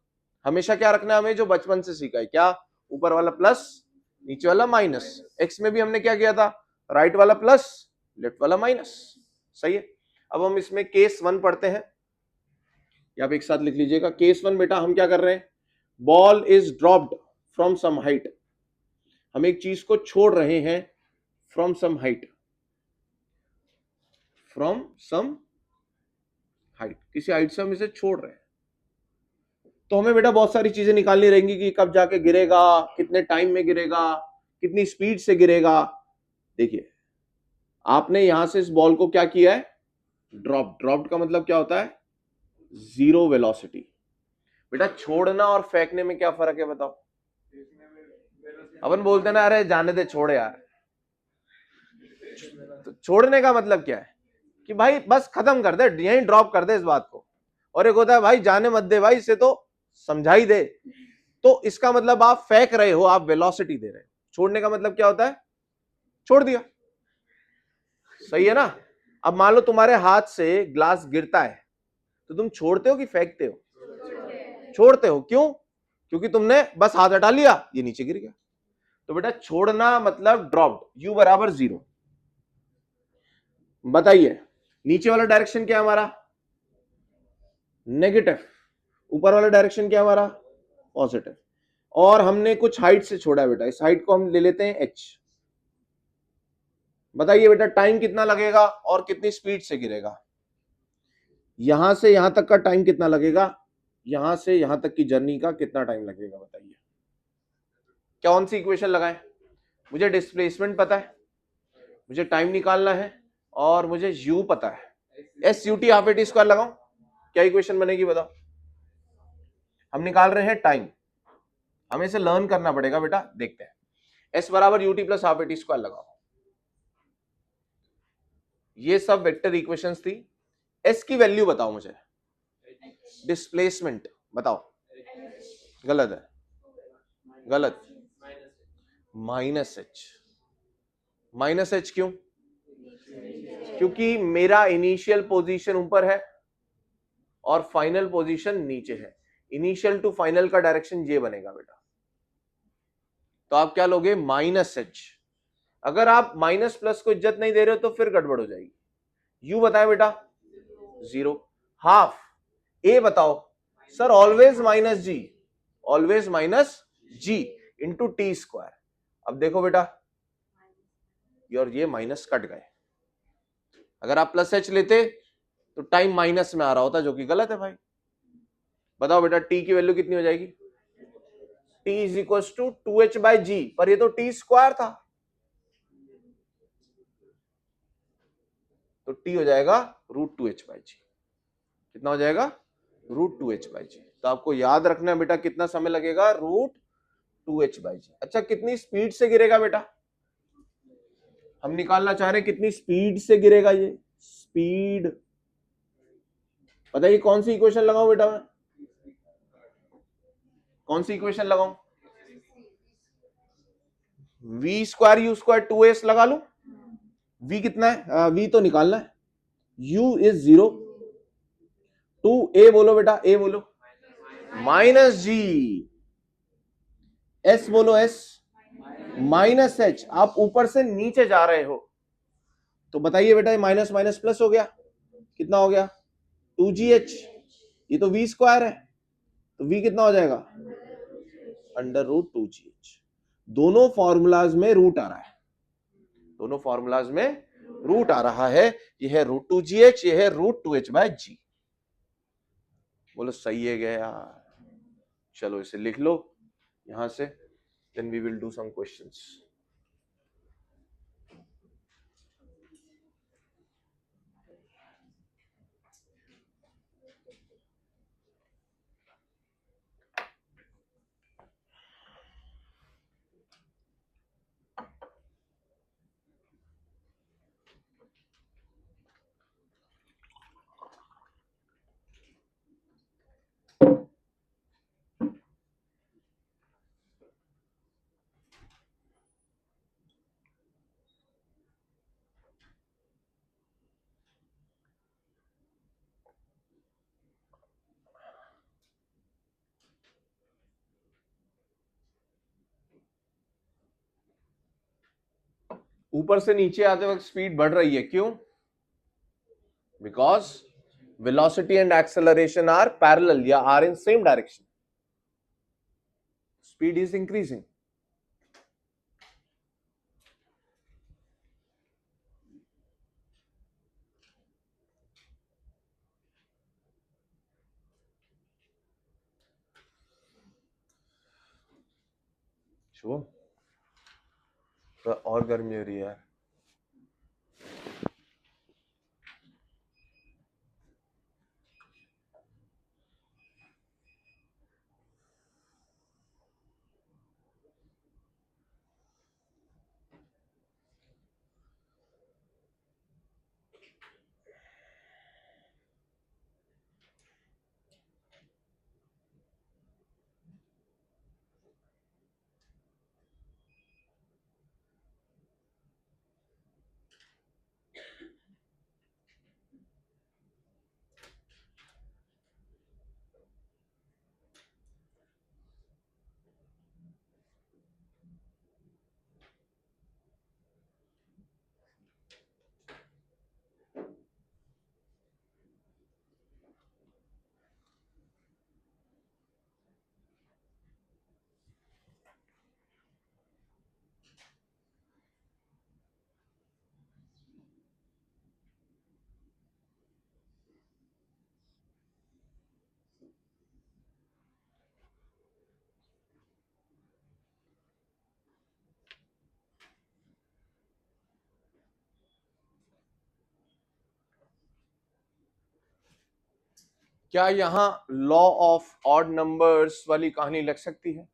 हमेशा क्या रखना है हमें, जो बचपन से सीखा है, क्या? ऊपर वाला प्लस, नीचे वाला माइनस। एक्स में भी हमने क्या किया था, राइट वाला प्लस, लेफ्ट वाला माइनस। सही है। अब हम इसमें केस 1 पढ़ते हैं, या आप एक साथ लिख लीजिएगा। केस 1 बेटा हम क्या कर रहे हैं, ball is dropped from some height. हम एक चीज को छोड़ रहे हैं from some height, from some height, किसी हाइट से हम इसे छोड़ रहे हैं। तो हमें बेटा बहुत सारी चीजें निकालनी रहेंगी कि कब जाके गिरेगा, कितने टाइम में गिरेगा, कितनी स्पीड से गिरेगा। देखिए आपने यहां से इस बॉल को क्या किया है, ड्रॉप। ड्रॉप्ड का मतलब क्या होता है, जीरो वेलोसिटी। बेटा छोड़ना और फेंकने में क्या फर्क है बताओ? अपन बोलते ना अरे जाने दे, छोड़ यार। तो छोड़ने का मतलब क्या है कि भाई बस खत्म कर दे, यहीं ड्रॉप कर दे इस बात को। और एक होता है भाई जाने मत दे भाई, इसे तो समझा ही दे। तो इसका मतलब आप फेंक रहे हो, आप वेलोसिटी दे रहे हो। छोड़ने का मतलब क्या होता है, छोड़ दिया। सही है ना? अब मान लो तुम्हारे हाथ से ग्लास गिरता है, तो तुम छोड़ते हो कि फेंकते हो? छोड़ते हो। क्यों? क्योंकि तुमने बस हाथ हटा लिया, ये नीचे गिर गया। तो बेटा छोड़ना मतलब ड्रॉप्ड, u बराबर 0। बताइए नीचे वाला डायरेक्शन क्या है हमारा, नेगेटिव। ऊपर वाला डायरेक्शन क्या है हमारा, पॉजिटिव। और हमने कुछ हाइट से छोड़ा है बेटा, इस हाइट को हम ले लेते हैं h। बताइए बेटा टाइम कितना लगेगा और कितनी स्पीड से गिरेगा? यहां से यहां तक का टाइम कितना लगेगा, यहां से यहां तक की जर्नी का कितना टाइम लगेगा? बताइए कौन सी इक्वेशन लगाएं? मुझे डिस्प्लेसमेंट पता है, मुझे टाइम निकालना है, और मुझे u पता है। S U T half A T square लगाऊं, क्या इक्वेशन बनेगी बताओ? हम निकाल रहे हैं टाइम, हमें इसे लर्न करना पड़ेगा बेटा। देखते हैं, एस बराबर U T plus half A T square लगाओ। ये सब वेक्टर इक्वेशंस थी। एस की वैल्यू बताओ मुझे, डिस्प्लेसमेंट बताओ। गलत है, गलत। Minus H. माइनस एच क्यों? क्योंकि मेरा इनिशियल पोजीशन ऊपर है और फाइनल पोजीशन नीचे है। इनिशियल टू फाइनल का डायरेक्शन ये बनेगा बेटा। तो आप क्या लोगे, माइनस एच। अगर आप माइनस प्लस को इज्जत नहीं दे रहे हो तो फिर गड़बड़ हो जाएगी। यू बताए बेटा 0। हाफ ए बताओ सर, ऑलवेज माइनस जी, ऑलवेज माइनस जी इंटू टी स्क्वायर। अब देखो बेटा, और ये माइनस कट गए। अगर आप प्लस एच लेते तो टाइम माइनस में आ रहा होता, जो कि गलत है भाई। बताओ बेटा टी की वैल्यू कितनी हो जाएगी, T is equal to 2h by G, पर ये तो टी स्क्वायर था, तो टी हो जाएगा √2h बाई जी। कितना हो जाएगा, √2h बाई जी। तो आपको याद रखना है बेटा कितना समय लगेगा, √2h बाई जी। अच्छा कितनी स्पीड से गिरेगा बेटा, हम निकालना चाह रहे हैं कितनी स्पीड से गिरेगा ये। स्पीड बताइए कौन सी इक्वेशन लगाऊं बेटा मैं, कौन सी इक्वेशन लगाऊं? V square u square 2s लगा लू। v कितना है, v तो निकालना है, u इज 0 टू a बोलो बेटा, a बोलो माइनस जी, s बोलो s माइनस h। आप ऊपर से नीचे जा रहे हो, तो बताइए बेटा ये माइनस माइनस प्लस हो गया, कितना हो गया 2gh। ये तो v स्क्वायर है, तो v कितना हो जाएगा √2gh। दोनों फॉर्मूलाज में रूट आ रहा है, दोनों फॉर्मूलाज में रूट आ रहा है। यह है √2gh, यह है √2h बाय जी। बोलो सही है गया यार। चलो इसे लिख लो यहां से, then we will do some questions. ऊपर से नीचे आते वक्त स्पीड बढ़ रही है, क्यों? Because velocity and acceleration are parallel या are in same direction, speed is increasing. Shubham, और गर्मी हो रही है यार. क्या यहां लॉ ऑफ ऑड नंबर्स वाली कहानी लग सकती है?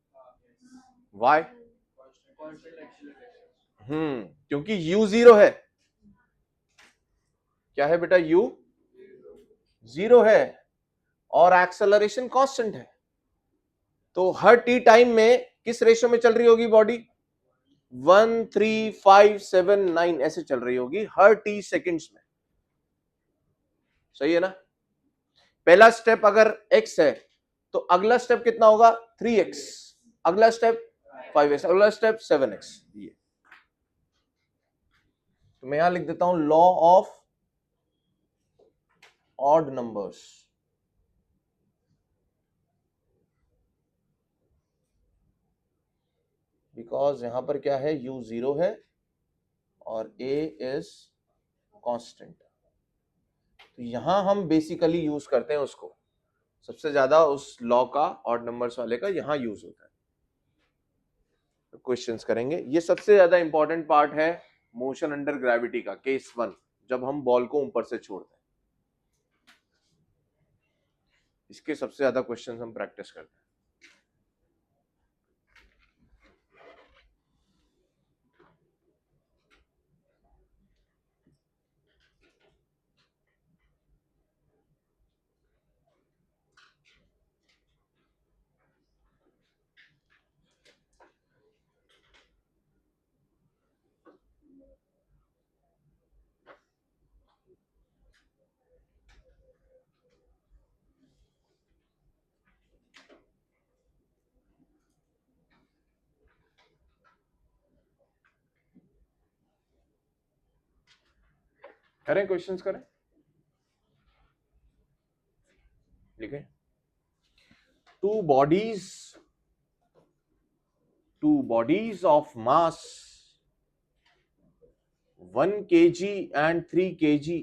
वाई? क्योंकि u जीरो है. क्या है बेटा? u जीरो है और एक्सेलरेशन कांस्टेंट है. तो हर टी टाइम में किस रेशो में चल रही होगी बॉडी? 1, 3, 5, 7, 9 ऐसे चल रही होगी हर टी सेकेंड्स में. सही है ना? पहला स्टेप अगर x है तो अगला स्टेप कितना होगा? 3x. अगला स्टेप 5x. अगला स्टेप 7x. ये तो मैं यहां लिख देता हूं law of odd numbers. Because यहां पर क्या है? u जीरो है और a इज कांस्टेंट. तो यहां हम बेसिकली यूज करते हैं उसको, सबसे ज्यादा उस लॉ का, ऑड नंबर्स वाले का यहां यूज होता है. क्वेश्चंस करेंगे. ये सबसे ज्यादा इंपॉर्टेंट पार्ट है मोशन अंडर ग्रेविटी का, केस 1, जब हम बॉल को ऊपर से छोड़ते हैं. इसके सबसे ज्यादा क्वेश्चंस हम प्रैक्टिस करते हैं. करें क्वेश्चंस करें. लिखें. Two bodies of mass 1 kg and 3 kg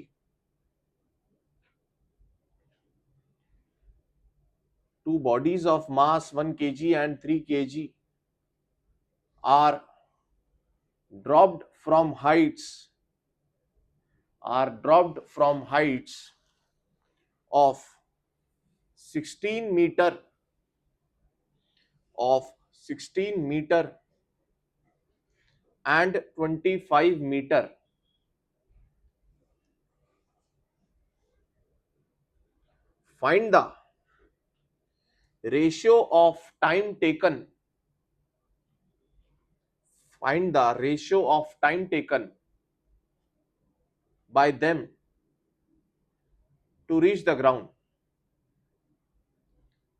two bodies of mass 1 kg and 3 kg are dropped from heights of 16 meter and 25 meter. Find the ratio of time taken by them to reach the ground.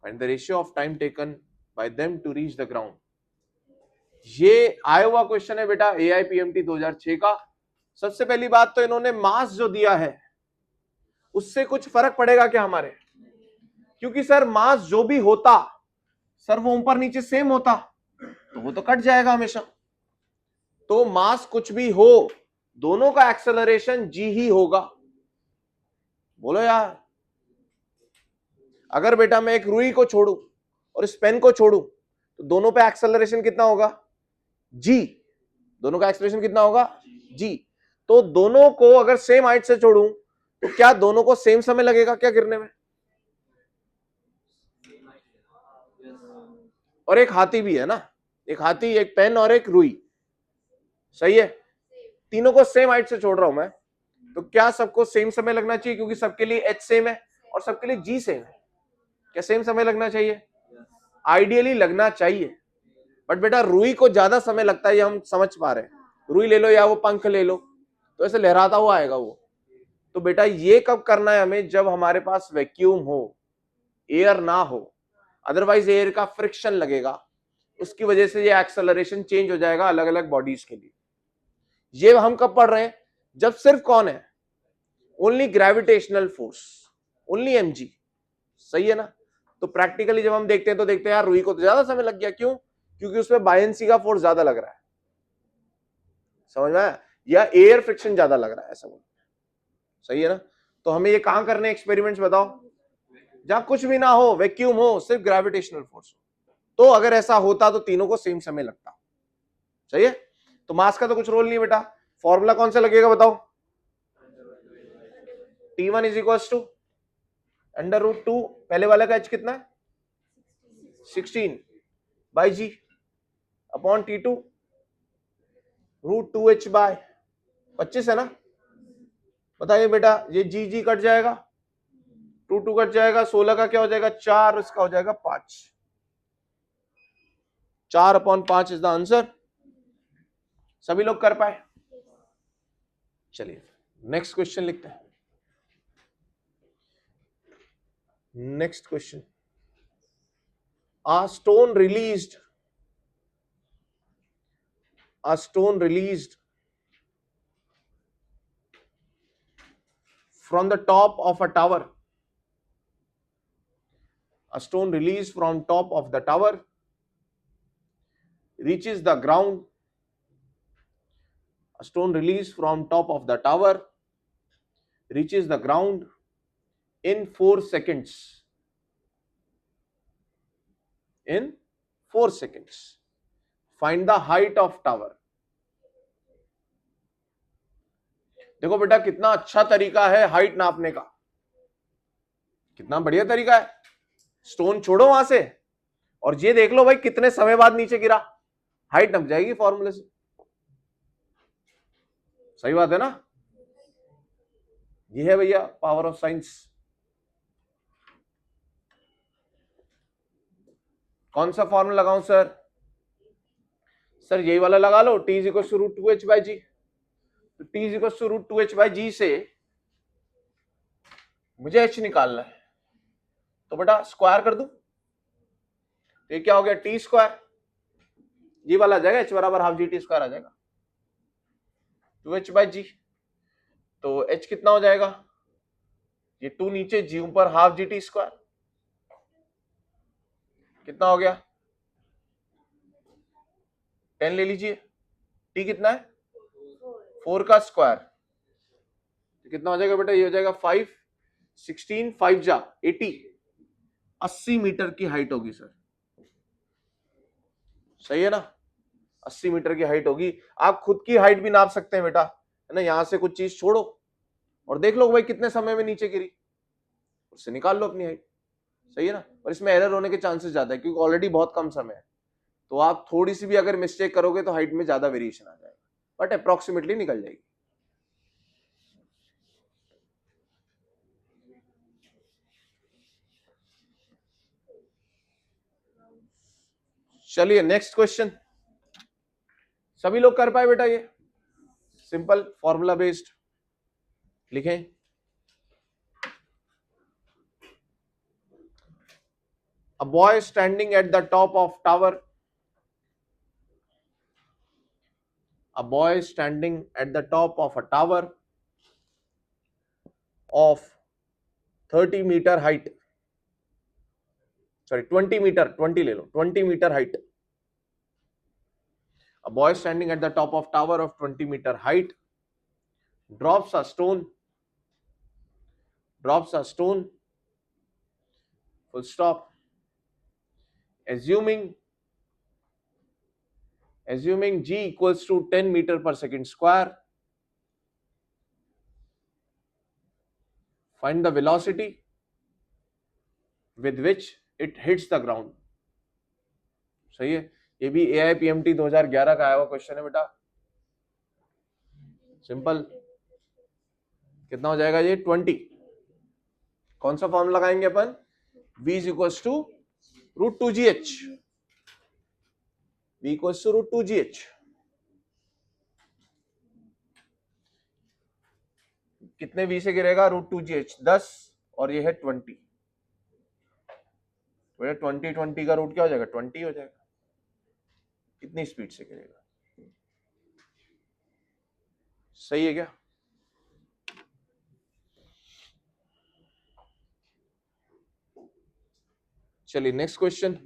Find the ratio of time taken by them to reach the ground. ये आया हुआ question है बेटा AIPMT 2006 का। सबसे पहली बात तो इन्होंने मास जो दिया है उससे कुछ फर्क पड़ेगा क्या हमारे, क्योंकि सर मास जो भी होता सर वो ऊपर नीचे सेम होता तो वो तो कट जाएगा हमेशा। तो मास कुछ भी हो दोनों का एक्सेलरेशन g ही होगा। बोलो यार, अगर बेटा मैं एक रुई को छोड़ू और इस पेन को छोड़ू तो दोनों पे एक्सेलरेशन कितना होगा g। दोनों का एक्सेलरेशन कितना होगा g। तो दोनों को अगर सेम हाइट से छोड़ू तो क्या दोनों को सेम समय लगेगा क्या गिरने में? और एक हाथी भी है ना, एक हाथी, एक पेन और एक रुई, सही है। तीनों को सेम हाइट से छोड़ रहा हूं मैं, तो क्या सबको सेम समय लगना चाहिए क्योंकि सबके लिए h सेम है और सबके लिए g सेम है? क्या सेम समय लगना चाहिए? आइडियली लगना चाहिए, बट बेटा रुई को ज्यादा समय लगता है, ये हम समझ पा रहे हैं। रुई ले लो या वो पंख ले लो तो ऐसे लहराता हुआ आएगा वो। तो बेटा ये कब करना है हमें? जब हमारे पास वैक्यूम हो, एयर ना हो, अदरवाइज एयर का फ्रिक्शन लगेगा, उसकी वजह से ये एक्सेलरेशन चेंज हो जाएगा अलग अलग बॉडीज के लिए। ये हम कब पढ़ रहे हैं? जब सिर्फ कौन है? Only gravitational force, only mg, सही है ना। तो प्रैक्टिकली जब हम देखते हैं तो देखते हैं यार रुई को तो ज्यादा समय लग गया, क्यों? क्योंकि उसमें बायंसी का फोर्स ज्यादा लग रहा है, समझ में आया? या एयर फ्रिक्शन ज्यादा लग रहा है, ऐसा बोल, सही है ना। तो हमें ये कहां करने एक्सपेरिमेंट्स बताओ? जहां कुछ भी ना हो, वैक्यूम हो, सिर्फ ग्रेविटेशनल फोर्स हो। तो अगर ऐसा होता तो तीनों को सेम समय लगता, सही है। तो मास का तो कुछ रोल नहीं बेटा। फॉर्मूला कौन सा लगेगा बताओ? T1 इज इक्वल टू √2, पहले वाला का h कितना है 16 by ji upon T2 √2h bye 25 है ना। बताइए बेटा, ये जी कट जाएगा, 2 कट जाएगा, 16 का क्या हो जाएगा 4, इसका हो जाएगा 5, 4/5 इज द आंसर। सभी लोग कर पाए? चलिए नेक्स्ट क्वेश्चन लिखते हैं। Next question, a stone released from the top of a tower, a stone released from top of the tower reaches the ground, a stone released from top of the tower reaches the ground in 4 seconds, in 4 seconds, find the height of tower। देखो बेटा कितना अच्छा तरीका है height नापने का, कितना बढ़िया तरीका है। स्टोन छोड़ो वहां से और ये देख लो भाई कितने समय बाद नीचे गिरा, हाइट नप जाएगी फॉर्मूले से, सही बात है ना। ये है भैया पावर ऑफ साइंस। कौन सा फॉर्मूला लगाऊं सर? सर यही वाला लगा लो, T is equal to √2h by G. तो T is equal to √2h by G से मुझे h निकालना है, तो बेटा स्क्वायर कर दूं, तो ये क्या हो गया टी स्क्वायर, जी वाला आ जाएगा h बराबर हाफ जी टी स्क्वायर आ जाएगा 2h बाई जी। तो h कितना हो जाएगा, ये 2 नीचे जी ऊपर हाफ जी टी स्क्वायर, कितना हो गया 10 ले लीजिए, t कितना है 4 का स्क्वायर, तो कितना हो जाएगा बेटा, ये हो जाएगा 5, 16, 5 जा 80, 80 मीटर की हाइट होगी सर, सही है ना। 80 मीटर की हाइट होगी। आप खुद की हाइट भी नाप सकते हैं बेटा, है ना। यहां से कुछ चीज छोड़ो और देख लो भाई कितने समय में नीचे गिरी, उससे निकाल लो अपनी हाइट, सही है ना। और इसमें एरर होने के चांसेस ज्यादा है क्योंकि ऑलरेडी बहुत कम समय है, तो आप थोड़ी सी भी अगर मिस्टेक करोगे तो हाइट में ज्यादा वेरिएशन आ जाएगा, बट अप्रोक्सीमेटली निकल जाएगी। चलिए नेक्स्ट क्वेश्चन, सभी लोग कर पाए बेटा? ये सिंपल फॉर्मूला बेस्ड, लिखें। A boy standing at the top of tower A boy is standing at the top of a tower of 30 meter height. Sorry, 20 meter, 20 ले लो, 20 meter height. A boy standing at the top of tower of 20 meter height drops a stone, full stop, assuming g equals to 10 meter per second square. Find the velocity with which it hits the ground. सही है, ये भी AIPMT 2011 का आया हुआ question है बेटा. Simple. कितना हो जाएगा ये? 20. कौन सा फॉर्मूला लगाएंगे अपन? v is equals to root 2gh. v equals to root 2gh. कितने v से गिरेगा? root 2gh 10 और ये है 20. 20 का रूट क्या हो जाएगा? 20 हो जाएगा. कितनी स्पीड से गिरेगा? सही है क्या? चलिए next question.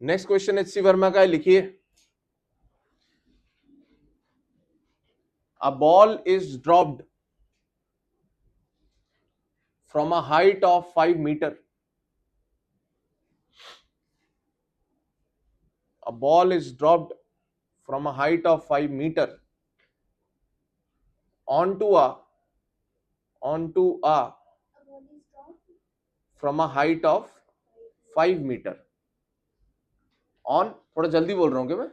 Next question HC Verma का है, लिखिए. A ball is dropped from a height of 5 meter. A ball is dropped from a height of 5 meter onto a from a height of 5 meter on. थोड़ा जल्दी बोल रहा हूं क्या मैं?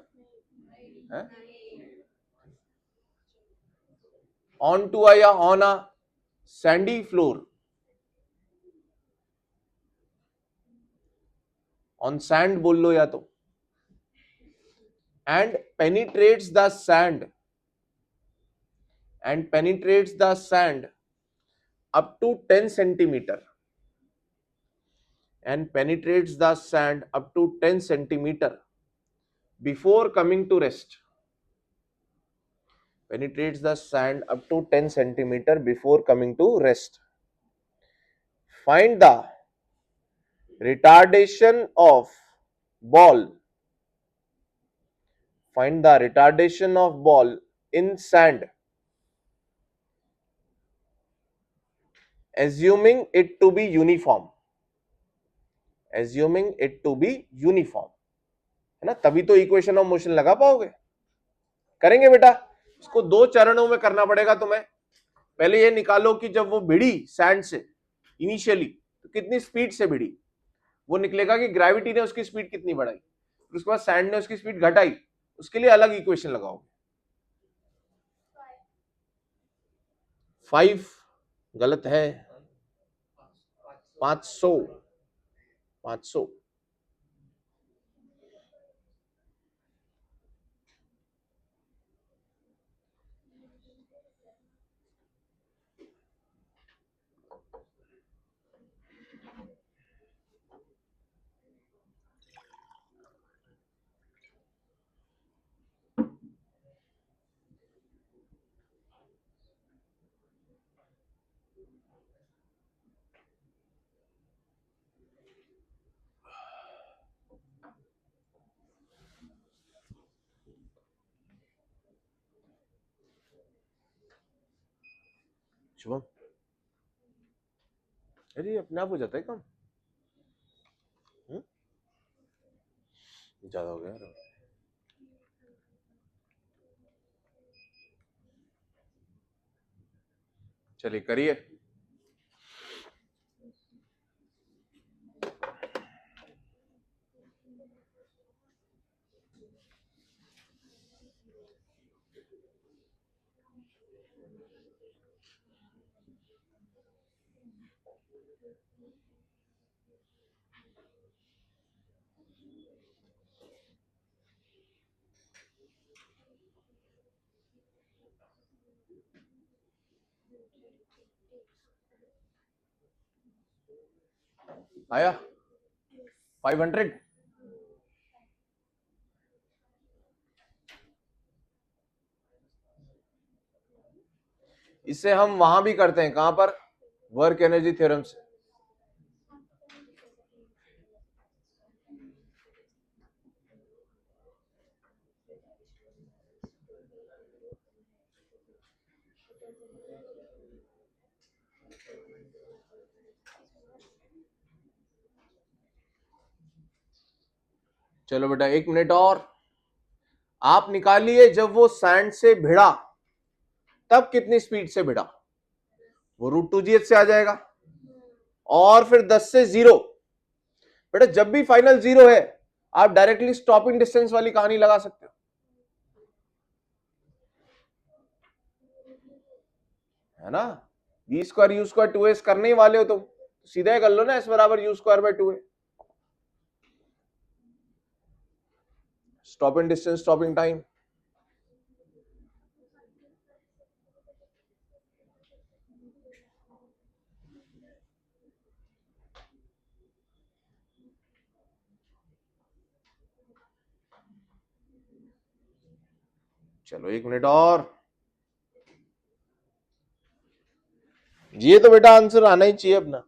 onto a या on a sandy floor, on sand बोल लो या तो, and penetrates the sand up to 10 centimeter, and penetrates the sand up to 10 centimeter before coming to rest. Penetrates the sand up to 10 centimeter before coming to rest. Find the retardation of ball. Find the retardation of ball in sand, assuming it to be uniform. Assuming it to be uniform, है ना? तभी तो equation of motion लगा पाओगे. करेंगे बेटा. इसको 2 चरणों में करना पड़ेगा तुम्हें. पहले ये निकालो कि जब वो भिड़ी सैंड से इनिशियली तो कितनी स्पीड से भिड़ी. वो निकलेगा कि ग्रेविटी ने उसकी स्पीड कितनी बढ़ाई, उसके बाद सैंड ने उसकी स्पीड घटाई. उसके लिए अलग इक्वेशन लगाओगे. 5 गलत है. 500. शुभम, अरे अपने आप हो जाता है काम. ज्यादा हो गया. चलिए करिए. आया 500. इसे हम वहां भी करते हैं, कहां पर, वर्क एनर्जी थ्योरम से। चलो बेटा 1 मिनट और। आप निकालिए जब वो सैंड से भिड़ा तब कितनी स्पीड से भिड़ा, वो √2gh से आ जाएगा। और फिर 10 से 0, बेटा जब भी फाइनल 0 है आप डायरेक्टली स्टॉपिंग डिस्टेंस वाली कहानी लगा सकते हो, है ना। v² u² 2s करने ही वाले हो तुम, सीधा ही कर लो ना, s बराबर u²/2a। Stopping distance, stopping time. चलो 1 मिनट और। ये तो बेटा आंसर आना ही चाहिए अपना।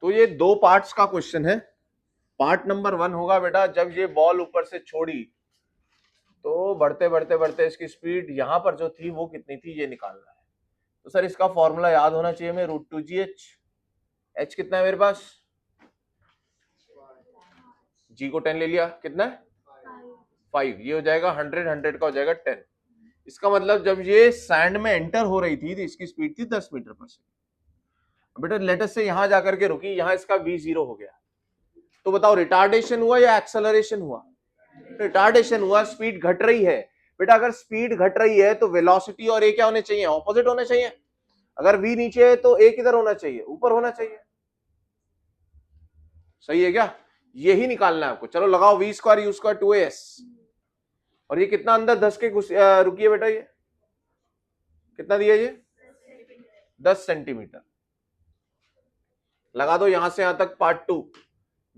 तो ये 2 पार्ट्स का क्वेश्चन है। पार्ट नंबर 1 होगा बेटा, जब ये बॉल ऊपर से छोड़ी तो बढ़ते बढ़ते बढ़ते इसकी स्पीड यहां पर जो थी वो कितनी थी, ये निकालना है। तो सर इसका फॉर्मूला याद होना चाहिए हमें, √2gh। h कितना है मेरे पास, g को 10 ले लिया, कितना है 5, ये हो जाएगा 100, 100 का हो जाएगा 10। इसका मतलब जब ये सैंड में एंटर हो रही थी तो इसकी स्पीड थी 10 मीटर पर सेकंड। बेटा लेटर से यहां जाकर के रुकी, यहां इसका v0 हो गया, तो बताओ रिटार्डेशन हुआ या एक्सेलरेशन हुआ, रिटार्डेशन हुआ, स्पीड घट रही है। बेटा अगर स्पीड घट रही है तो वेलोसिटी और ए क्या होने चाहिए, ऑपोजिट होने चाहिए। अगर v नीचे है तो ए किधर होना चाहिए, ऊपर होना चाहिए। सही है क्या, यही निकालना है आपको। चलो लगाओ v² u² 2as, और ये कितना अंदर धस के रुकिए बेटा, ये कितना दिया, ये 10 सेंटीमीटर। लगा दो यहां से यहां तक part 2,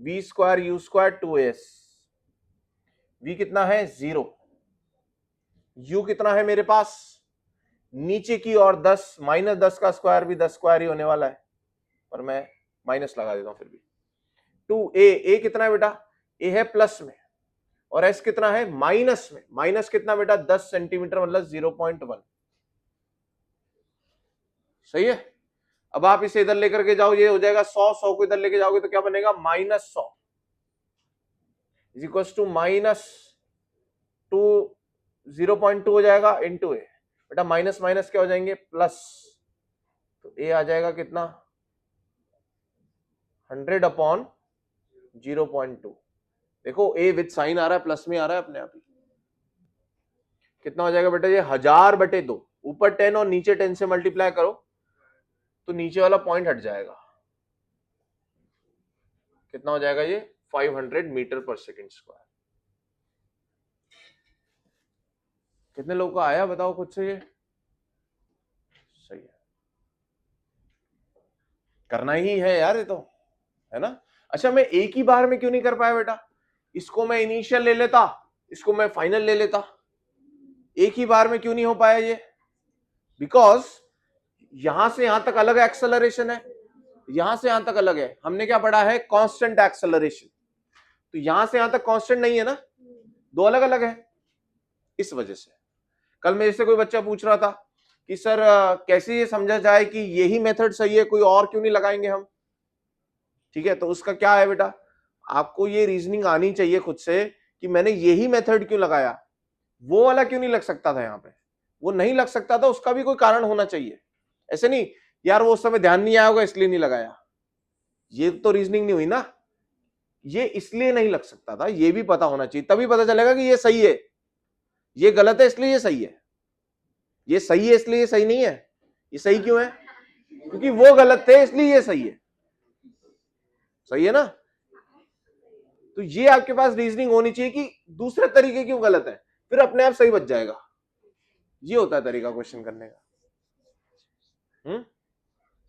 v² u² 2as। v कितना है 0, u कितना है मेरे पास नीचे की और 10, -10 का स्क्वायर भी 10 स्क्वायर ही होने वाला है, पर मैं माइनस लगा देता हूं फिर भी। 2a, a कितना है बेटा, a है प्लस में, और s कितना है माइनस में। माइनस कितना बेटा 10 सेंटीमीटर, मतलब 0.1। सही है। अब आप इसे इधर लेकर के जाओ, ये हो जाएगा 100, 100 को इधर लेके जाओगे तो क्या बनेगा, -100 इज इक्वल टू -2 0.2 हो जाएगा इंटू ए। बेटा माइनस माइनस क्या हो जाएंगे, प्लस, तो ए आ जाएगा कितना 100/0.2। देखो ए विद साइन आ रहा है, प्लस में आ रहा है अपने आप ही। कितना हो जाएगा बेटा, ये 1000/2, ऊपर 10 और नीचे 10 से मल्टीप्लाई करो तो नीचे वाला पॉइंट हट जाएगा। कितना हो जाएगा ये 500 मीटर पर सेकंड स्क्वायर। कितने लोगों का आया बताओ खुद से, ये सही है, करना ही है यार ये तो, है ना। अच्छा मैं एक ही बार में क्यों नहीं कर पाया बेटा, इसको मैं इनिशियल ले लेता, इसको मैं फाइनल ले लेता, एक ही बार में क्यों नहीं हो पाया ये, बिकॉज यहां से यहां तक अलग एक्सेलरेशन है, यहां से यहां तक अलग है। हमने क्या पढ़ा है, कांस्टेंट एक्सेलरेशन, तो यहां से यहां तक कांस्टेंट नहीं है ना, दो अलग अलग है। इस वजह से कल मेरे से कोई बच्चा पूछ रहा था कि सर कैसे ये समझा जाए कि यही मेथड सही है, कोई और क्यों नहीं लगाएंगे हम। ठीक है, तो उसका क्या है बेटा, आपको ये रीजनिंग आनी चाहिए खुद से कि मैंने यही मेथड क्यों लगाया, वो वाला क्यों नहीं लग सकता था यहाँ पे, वो नहीं लग सकता था, उसका भी कोई कारण होना चाहिए। ऐसे नहीं यार वो उस समय ध्यान नहीं आया होगा इसलिए नहीं लगाया, ये तो रीजनिंग नहीं हुई ना। ये इसलिए नहीं लग सकता था, ये भी पता होना चाहिए, तभी पता चलेगा कि ये सही है, ये गलत है इसलिए ये सही है, ये सही है इसलिए ये सही नहीं है। ये सही क्यों है, क्योंकि वो गलत थे इसलिए ये सही है। सही है ना। तो ये आपके पास रीजनिंग होनी चाहिए कि दूसरे तरीके क्यों गलत है, फिर अपने आप सही बच जाएगा। ये होता है तरीका क्वेश्चन करने का।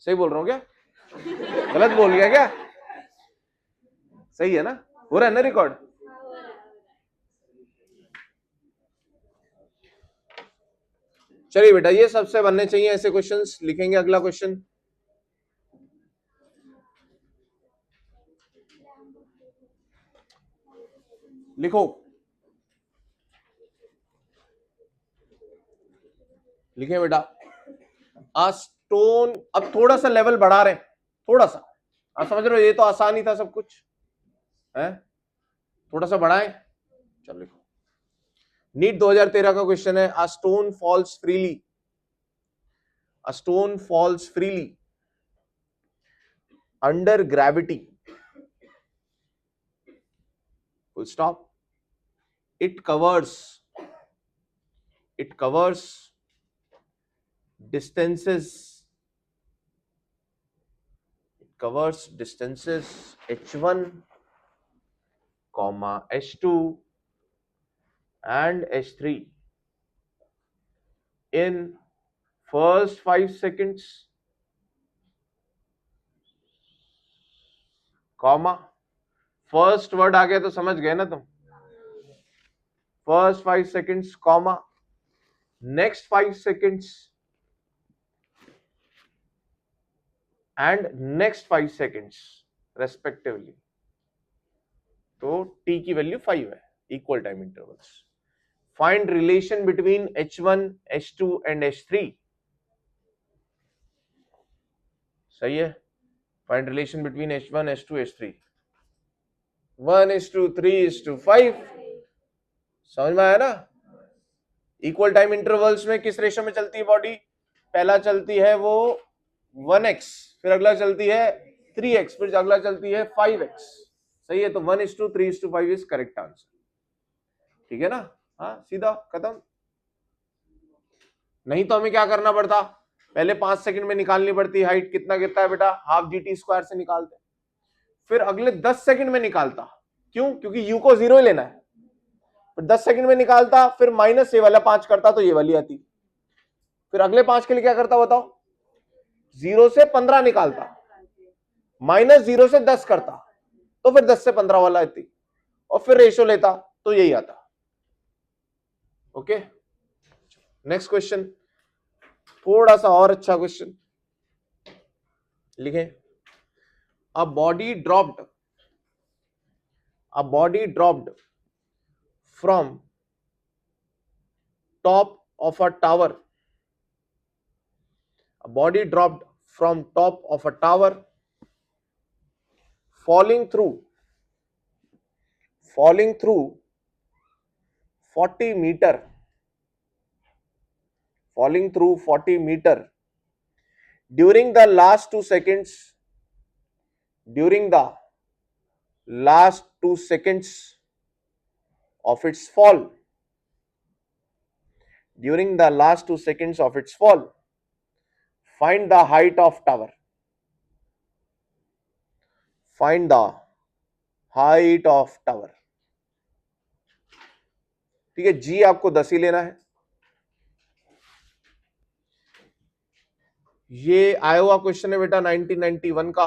सही बोल रहा हूं क्या? गलत बोल गया क्या? सही है ना? हो रहा है ना रिकॉर्ड? चलिए बेटा, ये सबसे बनने चाहिए ऐसे क्वेश्चंस। लिखेंगे अगला क्वेश्चन। लिखो, लिखे बेटा। आ स्टोन, अब थोड़ा सा लेवल बढ़ा रहे हैं, थोड़ा सा। आप समझ रहे हो, ये तो आसान ही था सब कुछ है, थोड़ा सा बढ़ाएं। चलो लिखो, नीट 2013 का क्वेश्चन है। A stone falls freely, a stone falls freely under gravity, full stop. It covers distances, h1 comma h2 and h3 in first 5 seconds, comma, first word आ गया तो समझ गए ना तुम। First 5 seconds, comma, next 5 seconds and next 5 seconds respectively. तो t की value 5 है, equal time intervals. Find relation between h1, h2 and h3। सही है, find relation between h1, h2, h3। 1:3:5। समझ में आया ना? इक्वल टाइम इंटरवल्स में किस रेशो में चलती है बॉडी? पहला चलती है वो 1x, फिर अगला चलती है 3x, फिर अगला चलती है 5x। सही है, तो 1:3:5 इज करेक्ट आंसर। ठीक है ना? हाँ, सीधा खत्म। नहीं तो हमें क्या करना पड़ता, पहले 5 सेकंड में निकालनी पड़ती हाइट। कितना गिरता है बेटा? हाफ gt स्क्वायर से निकालते, फिर अगले 10 सेकंड में निकालता। क्यों? क्योंकि u को 0 ही लेना है। फिर 10 सेकंड में निकालता, फिर माइनस ये वाला 5 करता तो ये वाली आती। फिर अगले 5 के लिए क्या करता बताओ? 0 से 15 निकालता, माइनस 0 से 10 करता, तो फिर 10 से 15 वाला आती, और फिर रेशो लेता तो यही आता। ओके, नेक्स्ट क्वेश्चन, थोड़ा सा और अच्छा क्वेश्चन लिखें। A body dropped from top of a tower, a body dropped from top of a tower, falling through 40 meter, during the last 2 seconds of its fall. During the last 2 seconds of its fall, find the height of tower. Find the height of tower. ठीक है, जी आपको 10 ही लेना है। ये आया हुआ question है बेटा 1991 का।